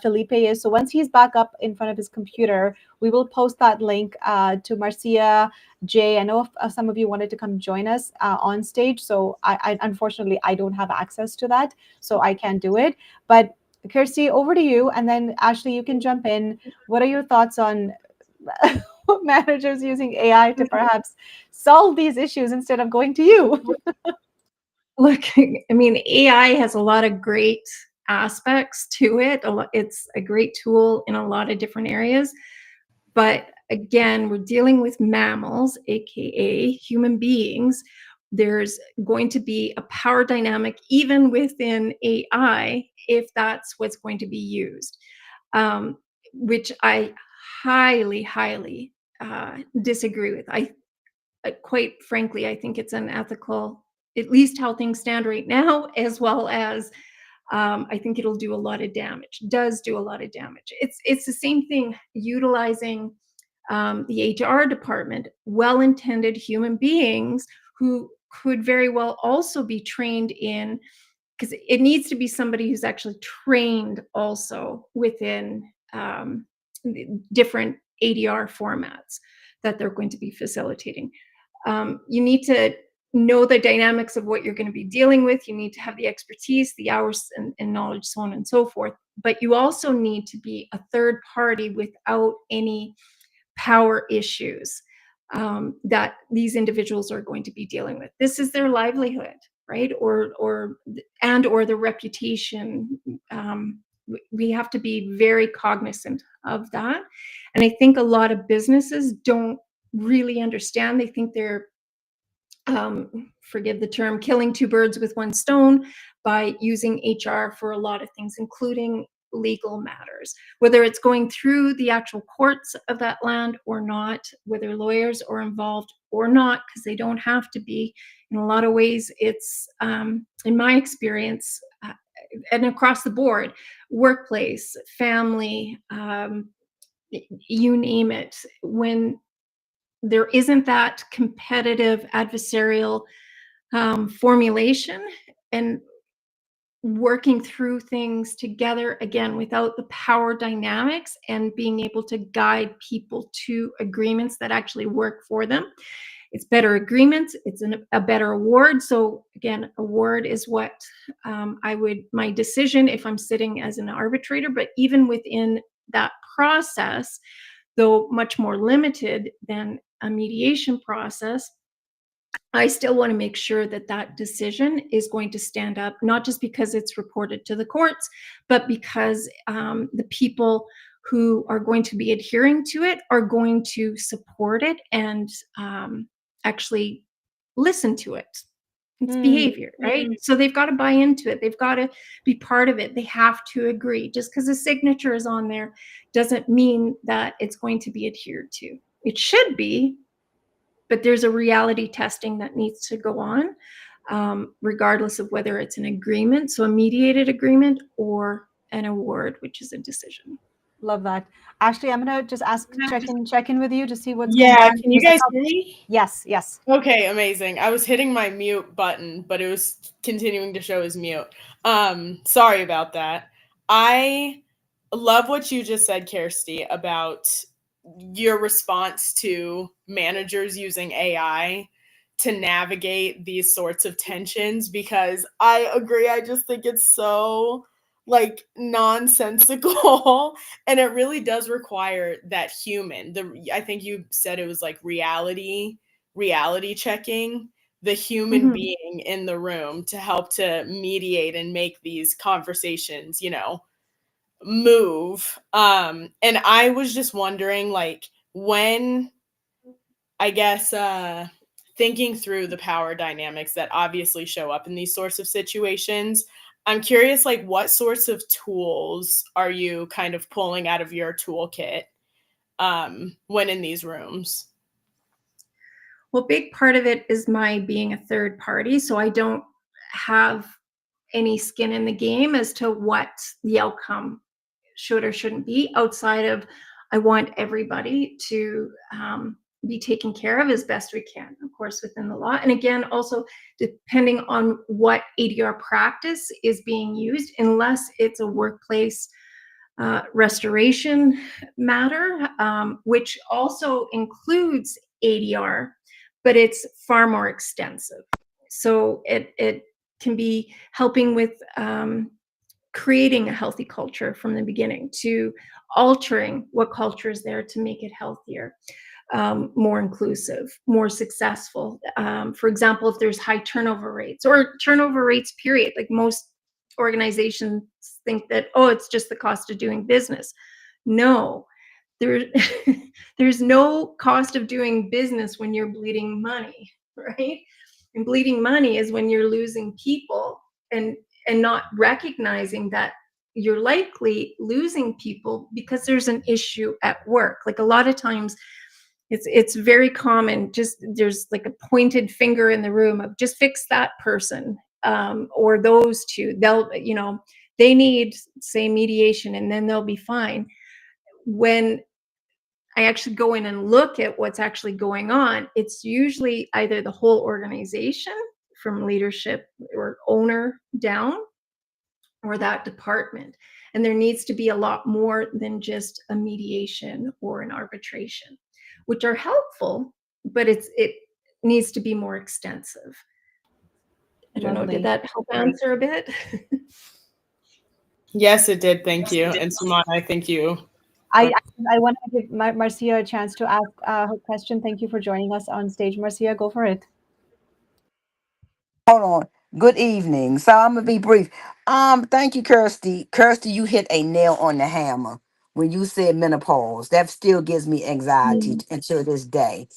Felipe is. So once he's back up in front of his computer, we will post that link to Marcia, Jay. I know if some of you wanted to come join us on stage. So I unfortunately, I don't have access to that, so I can't do it. But Kirsty, over to you. And then Ashley, you can jump in. What are your thoughts on managers using AI to perhaps solve these issues instead of going to you? Look, I mean, AI has a lot of great aspects to it. It's a great tool in a lot of different areas. But again, we're dealing with mammals, aka human beings. There's going to be a power dynamic even within AI if that's what's going to be used, which I highly disagree with. Quite frankly, I think it's unethical, at least how things stand right now, as well as I think it'll do a lot of damage. Does do a lot of damage. It's the same thing utilizing the HR department, well-intended human beings who could very well also be trained in, because it needs to be somebody who's actually trained also within different ADR formats that they're going to be facilitating. You need to know the dynamics of what you're going to be dealing with. You need to have the expertise, the hours, and knowledge, so on and so forth. But you also need to be a third party without any power issues that these individuals are going to be dealing with. This is their livelihood, right? Or the reputation. We have to be very cognizant of that. And I think a lot of businesses don't really understand. They think they're, forgive the term, killing two birds with one stone by using HR for a lot of things, including legal matters, whether it's going through the actual courts of that land or not, whether lawyers are involved or not, because they don't have to be. In a lot of ways, it's, in my experience, and across the board, workplace, family, you name it, when there isn't that competitive adversarial formulation and working through things together, again, without the power dynamics and being able to guide people to agreements that actually work for them. It's better agreements, it's a better award. So again, award is what my decision if I'm sitting as an arbitrator, but even within that process, though much more limited than a mediation process, I still want to make sure that that decision is going to stand up, not just because it's reported to the courts, but because the people who are going to be adhering to it are going to support it and actually listen to it. It's behavior, right? So they've got to buy into it. They've got to be part of it. They have to agree. Just because a signature is on there doesn't mean that it's going to be adhered to. It should be, but there's a reality testing that needs to go on, regardless of whether it's an agreement, so a mediated agreement, or an award, which is a decision. Love that. Ashley, I'm gonna just check in with you to see what's going Yeah, on. can you guys hear me? Yes. Okay, amazing. I was hitting my mute button, but it was continuing to show as mute. Sorry about that. I love what you just said, Kirsty, about your response to managers using AI to navigate these sorts of tensions, because I agree. I just think it's so like nonsensical and it really does require that human. I think you said it was like reality checking the human being in the room to help to mediate and make these conversations, move. And I was just wondering, like, when I guess thinking through the power dynamics that obviously show up in these sorts of situations, I'm curious, like, what sorts of tools are you kind of pulling out of your toolkit when in these rooms? Well, big part of it is my being a third party, so I don't have any skin in the game as to what the outcome should or shouldn't be, outside of I want everybody to be taken care of as best we can, of course, within the law. And again, also depending on what ADR practice is being used, unless it's a workplace restoration matter, which also includes ADR, but it's far more extensive. So it can be helping with creating a healthy culture from the beginning, to altering what culture is there to make it healthier, more inclusive, more successful. For example, if there's high turnover rates or turnover rates, period, like most organizations think that, oh, it's just the cost of doing business. No, there there's no cost of doing business when you're bleeding money, right? And bleeding money is when you're losing people and not recognizing that you're likely losing people because there's an issue at work. Like a lot of times it's very common, just there's like a pointed finger in the room of just fix that person, or those two. They'll, they need, say, mediation, and then they'll be fine. When I actually go in and look at what's actually going on, it's usually either the whole organization from leadership or owner down, or that department. And there needs to be a lot more than just a mediation or an arbitration, which are helpful, but it needs to be more extensive. I don't know, did Lovely. that help answer a bit? Yes, it did. Thank you. And Saman, I thank you. I want to give Marcia a chance to ask her question. Thank you for joining us on stage. Marcia, go for it. Hold on. Good evening. So I'm gonna be brief. Thank you, Kirsty. Kirsty, you hit a nail on the hammer when you said menopause. That still gives me anxiety Mm, until this day.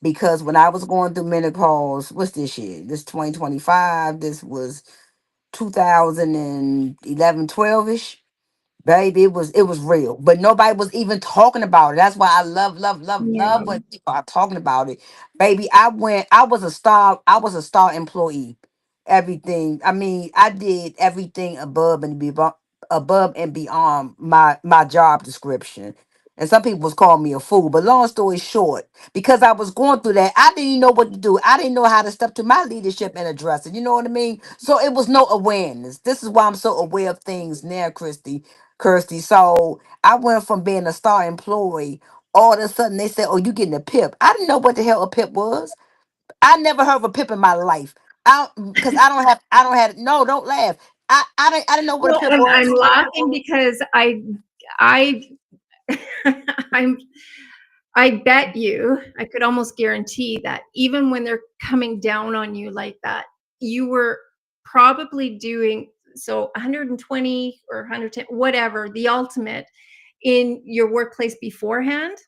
Because when I was going through menopause, what's this year? This 2025. This was 2011, 12-ish. Baby, it was real, but nobody was even talking about it. That's why I love yeah. when people are talking about it. Baby, I was a star employee. Everything. I mean, I did everything above and beyond my job description. And some people was calling me a fool. But long story short, because I was going through that, I didn't know what to do. I didn't know how to step to my leadership and address it. You know what I mean? So it was no awareness. This is why I'm so aware of things now, Kirsty. So I went from being a star employee. All of a sudden they said, "Oh, you getting a PIP." I didn't know what the hell a PIP was. I never heard of a PIP in my life. Because I don't have no, don't laugh. I didn't know what a Well, PIP I'm was. laughing because I I'm I bet you, I could almost guarantee that even when they're coming down on you like that, you were probably doing so 120 or 110, whatever, the ultimate in your workplace beforehand.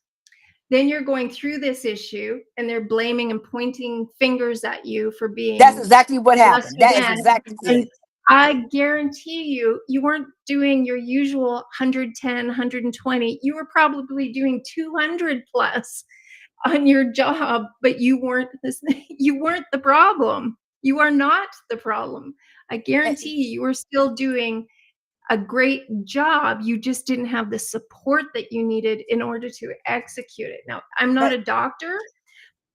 Then you're going through this issue and they're blaming and pointing fingers at you for That's being exactly what happened. lesser That is than. exactly And it. I guarantee you weren't doing your usual 110, 120. You were probably doing 200 plus on your job, but you weren't this, you weren't the problem. You are not the problem. I And, guarantee you were still doing a great job. You just didn't have the support that you needed in order to execute it. Now, I'm not and, a doctor,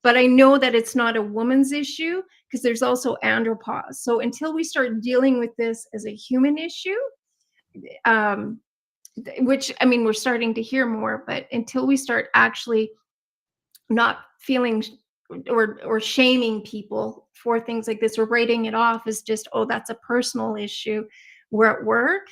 but I know that it's not a woman's issue because there's also andropause. So until we start dealing with this as a human issue, um, which I mean, we're starting to hear more, but until we start actually not feeling or shaming people for things like this, or writing it off as just, oh, that's a personal issue, we're at work,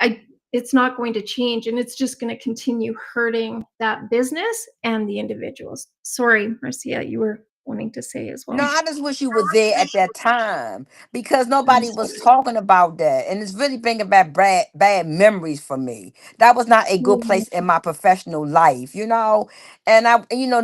I it's not going to change, and it's just going to continue hurting that business and the individuals. Sorry, Marcia, you were wanting to say as no, well. I just wish you were there at that time because I'm nobody was sorry. talking about that. And it's really bringing back bad memories for me. That was not a good Yeah. place in my professional life. And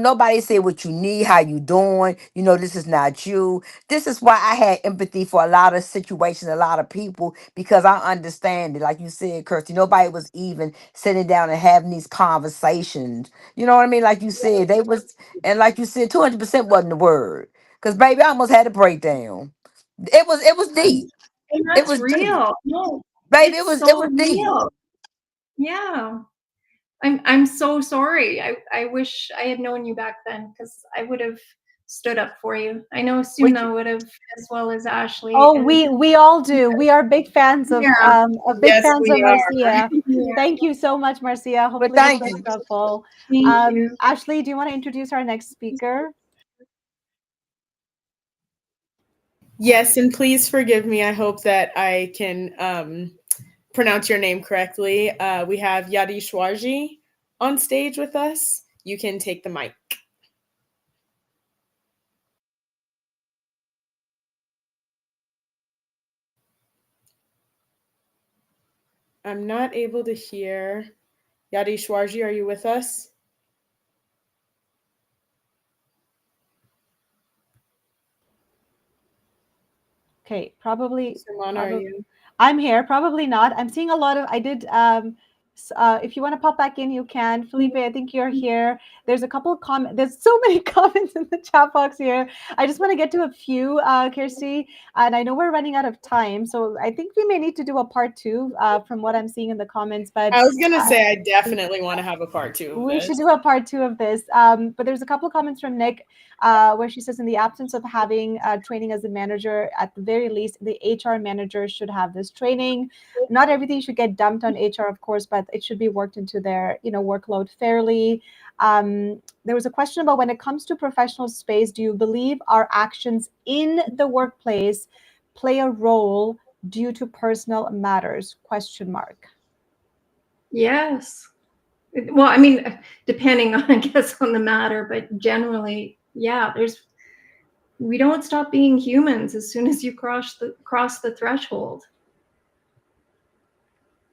nobody said what you need, how you doing. This is not you. This is why I had empathy for a lot of situations, a lot of people, because I understand it. Like you said, Kirsty, nobody was even sitting down and having these conversations. You know what I mean? Like you said, they was, and like you said, 200% wasn't the word. Cause baby, I almost had a breakdown. It was And deep. It that's was deep. real. No, Baby, it it's was it so was deep. real. Yeah. I'm so sorry. I wish I had known you back then because I would have stood up for you. I know We Suna would have, as well as Ashley. Oh, And we all do. We are big fans yeah, of big Yes, fans of we are. Marcia. yeah. Thank you so much, Marcia. but Hopefully this thank was you. helpful. Thank you. Ashley, do you want to introduce our next speaker? Yes, and please forgive me. I hope that I can pronounce your name correctly. We have Yadi Shwarji on stage with us. You can take the mic. I'm not able to hear Yadi Shwarji, are you with us? Okay, probably. Simona, are you? I'm here. Probably not. I'm seeing a lot of. I did. If you want to pop back in, you can. Felipe, I think you're here. There's a couple of comments. There's so many comments in the chat box here. I just want to get to a few, Kirsty, and I know we're running out of time, so I think we may need to do a part 2 from what I'm seeing in the comments. But I was gonna say I definitely want to have a part 2 of we this. should do a part 2 of this. But there's a couple of comments from Nick where she says, in the absence of having training as a manager, at the very least, the HR manager should have this training. Not everything should get dumped on HR, of course, but it should be worked into their workload fairly. There was a question about, when it comes to professional space, do you believe our actions in the workplace play a role due to personal matters? ? Yes. Well, I mean, depending on, I guess, on the matter, but generally, yeah, we don't stop being humans as soon as you cross the threshold.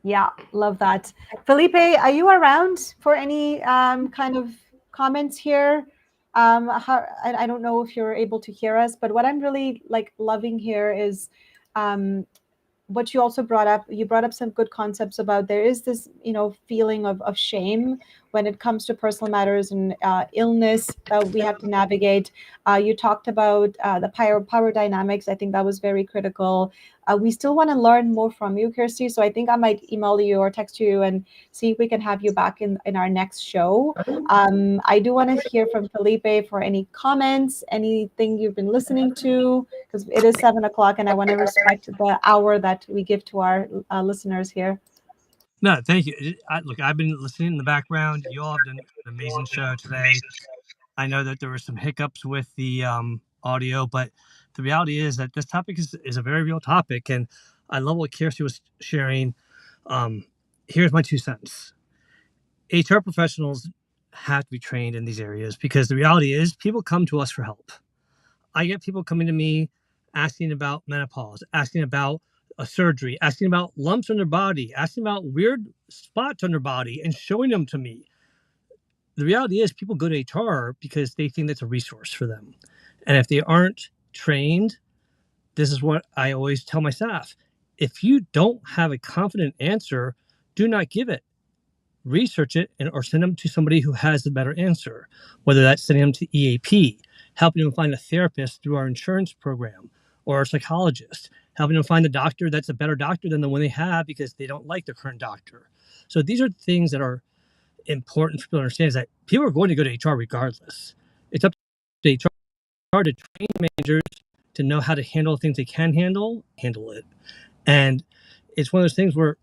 Yeah, love that. Felipe, are you around for any kind of comments here? I don't know if you're able to hear us, but what I'm really loving here is what you also brought up. You brought up some good concepts about, there is this feeling of shame when it comes to personal matters and illness that we have to navigate. You talked about the power dynamics. I think that was very critical. We still want to learn more from you, Kirsty, so I think I might email you or text you and see if we can have you back in our next show. I do want to hear from Felipe for any comments, anything you've been listening to, because it is 7 o'clock and I want to respect the hour that we give to our listeners here. No, thank you. Look, I've been listening in the background. You all have done an amazing show today. I know that there were some hiccups with the audio, but the reality is that this topic is a very real topic. And I love what Kirsty was sharing. Here's my 2 cents. HR professionals have to be trained in these areas, because the reality is people come to us for help. I get people coming to me asking about menopause, asking about a surgery, asking about lumps on their body, asking about weird spots on their body, and showing them to me. The reality is people go to HR because they think that's a resource for them. And if they aren't trained, this is what I always tell my staff. If you don't have a confident answer, do not give it. Research it or send them to somebody who has the better answer, whether that's sending them to EAP, helping them find a therapist through our insurance program, or a psychologist, helping them find a doctor that's a better doctor than the one they have because they don't like their current doctor. So these are things that are important for people to understand, is that people are going to go to HR regardless. It's up to HR to train managers to know how to handle things they can handle it. And it's one of those things where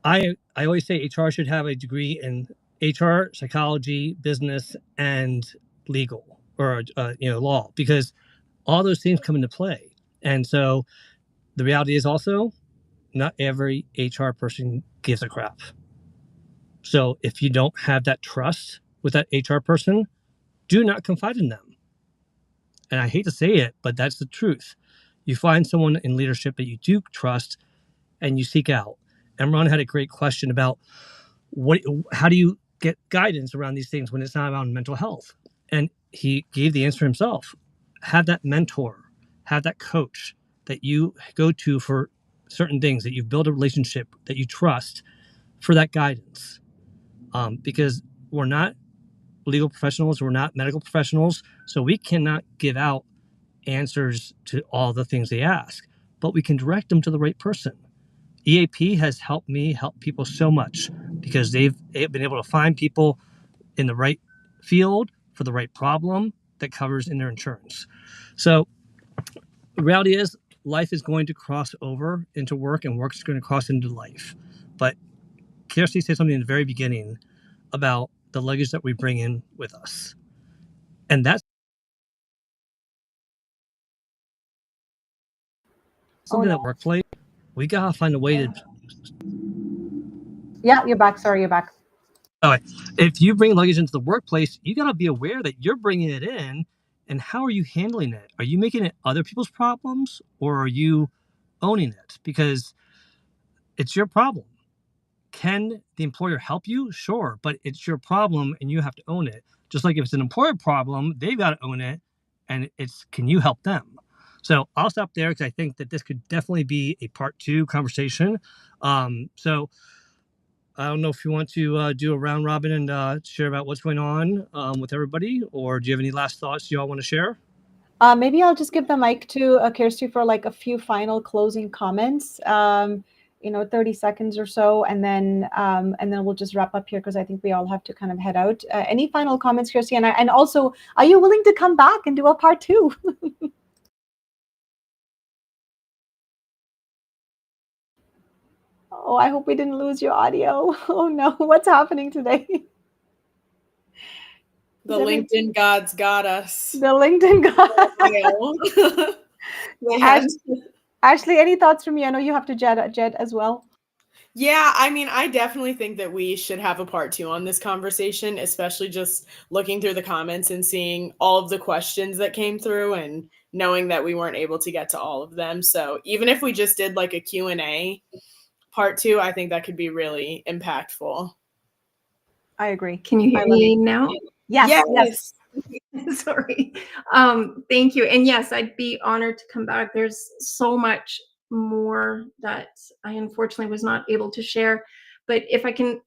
I always say HR should have a degree in HR, psychology, business, and legal, or law, because all those things come into play. And so the reality is also, not every HR person gives a crap. So if you don't have that trust with that HR person, do not confide in them. And I hate to say it, but that's the truth. You find someone in leadership that you do trust and you seek out. Emron had a great question about how do you get guidance around these things when it's not about mental health? And he gave the answer himself. Have that mentor, have that coach that you go to for certain things, that you've built a relationship, that you trust for that guidance. Because we're not legal professionals, we're not medical professionals, so we cannot give out answers to all the things they ask, but we can direct them to the right person. EAP has helped me help people so much, because they've been able to find people in the right field for the right problem that covers in their insurance. So the reality is, life is going to cross over into work, and work is going to cross into life. But Kirsty said something in the very beginning about the luggage that we bring in with us. And that's something that workplace, we got to find a way to. Yeah, you're back. Sorry, you're back. All right. If you bring luggage into the workplace, you got to be aware that you're bringing it in, and how are you handling it? Are you making it other people's problems, or are you owning it? Because it's your problem. can the employer help you? Sure, but it's your problem and you have to own it. Just like if it's an employer problem, they've got to own it, and it's, can you help them? So I'll stop there because I think that this could definitely be a part 2 conversation. So I don't know if you want to do a round robin and share about what's going on with everybody, or do you have any last thoughts you all want to share? Maybe I'll just give the mic to Kirsty for like a few final closing comments, 30 seconds or so, and then we'll just wrap up here because I think we all have to kind of head out. Any final comments, Kirsty? And also, are you willing to come back and do a part 2? Oh, I hope we didn't lose your audio. Oh no, what's happening today? The LinkedIn gods got us. The LinkedIn God. Yes. Ashley, any thoughts from you? I know you have to jet as well. Yeah, I mean, I definitely think that we should have a part 2 on this conversation, especially just looking through the comments and seeing all of the questions that came through and knowing that we weren't able to get to all of them. So even if we just did like a Q&A part 2, I think that could be really impactful. I agree. Can you hear me now? Yes. Sorry. Thank you. And yes, I'd be honored to come back. There's so much more that I unfortunately was not able to share. But if I can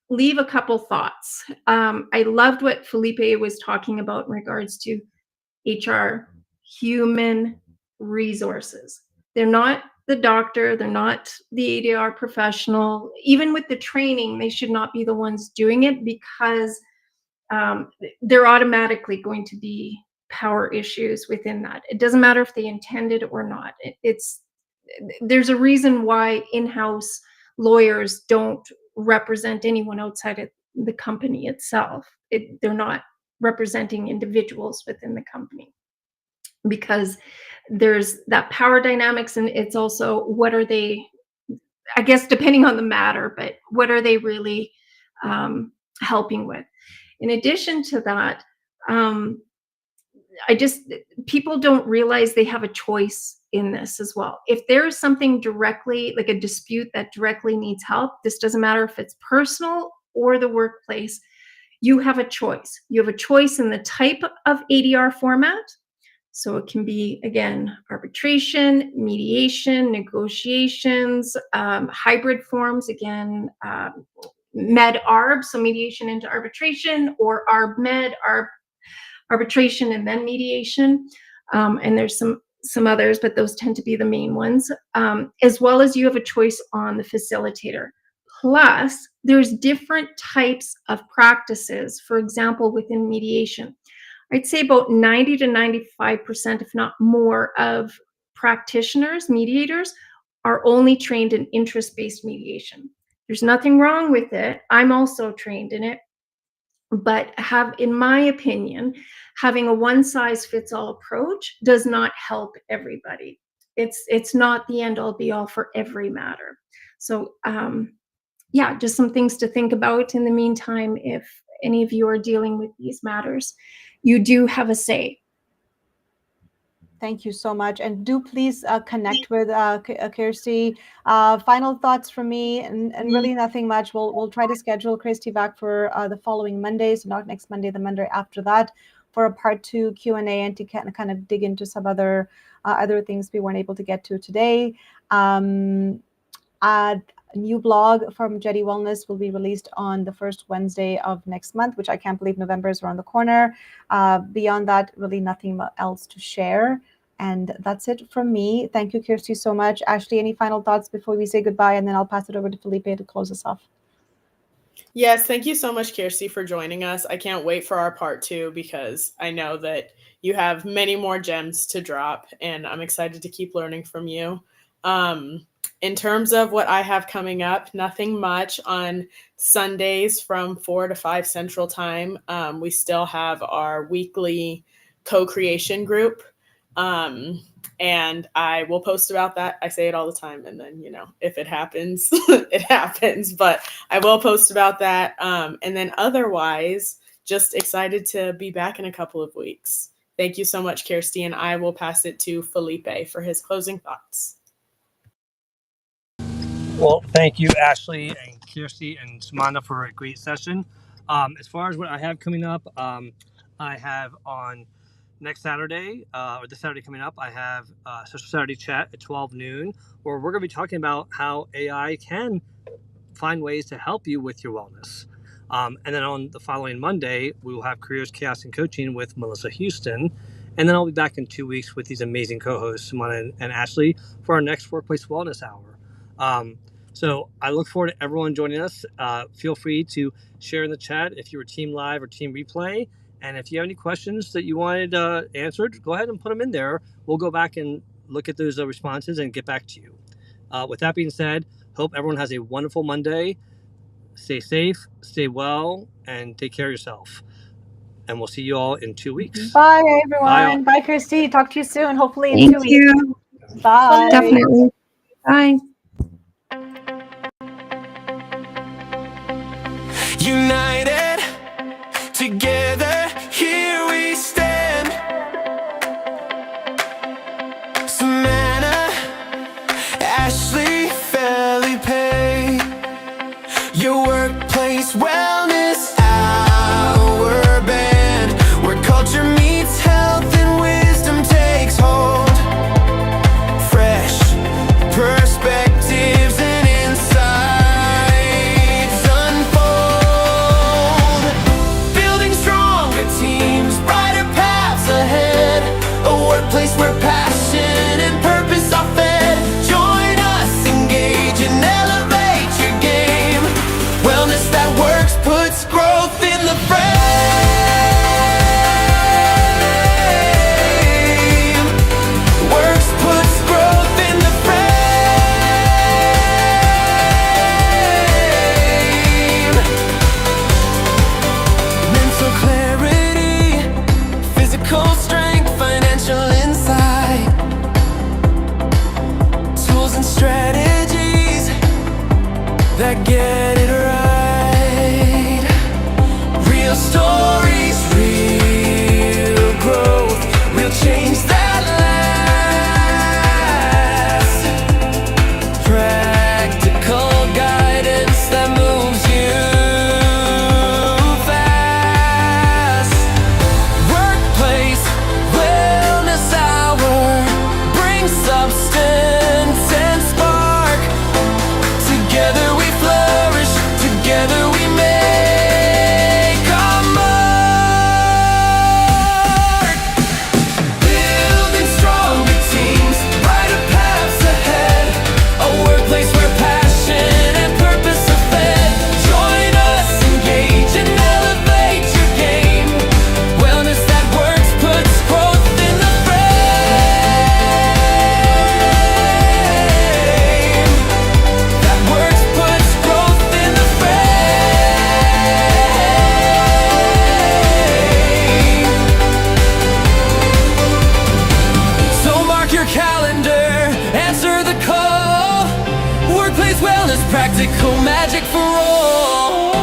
leave a couple thoughts. I loved what Felipe was talking about in regards to HR, human resources. They're not the doctor, they're not the ADR professional. Even with the training, they should not be the ones doing it because they're automatically going to be power issues within that. It doesn't matter if they intended or not. There's a reason why in-house lawyers don't represent anyone outside of the company itself. They're not representing individuals within the company because there's that power dynamics, and it's also what are they, I guess depending on the matter, but what are they really helping with? In addition to that, people don't realize they have a choice in this as well. If there's something directly, like a dispute that directly needs help, this doesn't matter if it's personal or the workplace, you have a choice. You have a choice in the type of ADR format. So it can be, again, arbitration, mediation, negotiations, hybrid forms, again, med-arb, so mediation into arbitration, or arb-med, arbitration and then mediation. And there's some others, but those tend to be the main ones. As well as you have a choice on the facilitator. Plus, there's different types of practices. For example, within mediation, I'd say about 90 to 95%, if not more, of practitioners, mediators, are only trained in interest-based mediation. There's nothing wrong with it. I'm also trained in it. But in my opinion, having a one-size-fits-all approach does not help everybody. It's not the end-all be-all for every matter. So yeah, just some things to think about in the meantime. If any of you are dealing with these matters, you do have a say. Thank you so much. And do please connect with Kirsty. Final thoughts from me, and really nothing much. We'll try to schedule Kirsty back for the following Monday, so not next Monday, the Monday after that, for a part 2 Q&A and to kind of dig into some other things we weren't able to get to today. A new blog from Jetty Wellness will be released on the first Wednesday of next month, which I can't believe November is around the corner. Beyond that, really nothing else to share. And that's it from me. Thank you, Kirsty, so much. Ashley, any final thoughts before we say goodbye? And then I'll pass it over to Felipe to close us off. Yes, thank you so much, Kirsty, for joining us. I can't wait for our part 2 because I know that you have many more gems to drop, and I'm excited to keep learning from you. In terms of what I have coming up, nothing much. On Sundays from 4 to 5 Central Time, we still have our weekly co-creation group. And I will post about that. I say it all the time, and then, if it happens, it happens, but I will post about that. And then otherwise, just excited to be back in a couple of weeks. Thank you so much, Kirsty, and I will pass it to Felipe for his closing thoughts. Well, thank you, Ashley and Kirsty and Samantha for a great session. As far as what I have coming up, I have on next Saturday, or this Saturday coming up, I have a Social Saturday Chat at 12 noon, where we're going to be talking about how AI can find ways to help you with your wellness. And then on the following Monday, we will have Careers, Chaos, and Coaching with Melissa Houston. And then I'll be back in 2 weeks with these amazing co-hosts, Simona and Ashley, for our next Workplace Wellness Hour. So I look forward to everyone joining us. Feel free to share in the chat if you were team live or team replay. And if you have any questions that you wanted answered, go ahead and put them in there. We'll go back and look at those responses and get back to you. With that being said, hope everyone has a wonderful Monday. Stay safe, stay well, and take care of yourself. And we'll see you all in 2 weeks. Bye, everyone. Bye, Kirsty. Talk to you soon. Hopefully in 2 weeks. you. Bye. Definitely. Bye. United, together, here we stand. Samantha, Ashley, Felipe, your workplace wellness hour band, where culture meets health and wisdom takes hold. Fresh perspectives and insights unfold, building stronger teams, brighter paths ahead, a workplace where passion and purpose are fed. Join us, engage and elevate your game. Wellness that works puts growth in the frame. Works puts growth in the frame. Mental clarity, physical strength, financial insight, tools and strategies that get it right. Real stories, real growth, real change that lasts. Practical guidance that moves you fast. Workplace wellness hour brings substance and spark. Together we flourish, together we make our mark. Building stronger teams, brighter paths ahead, a workplace where passion and purpose are fed. Join us, engage and elevate your game. Wellness that works puts growth in the frame. That works puts growth in the frame. So mark your calendar, answer the call. Workplace wellness, practical magic for all.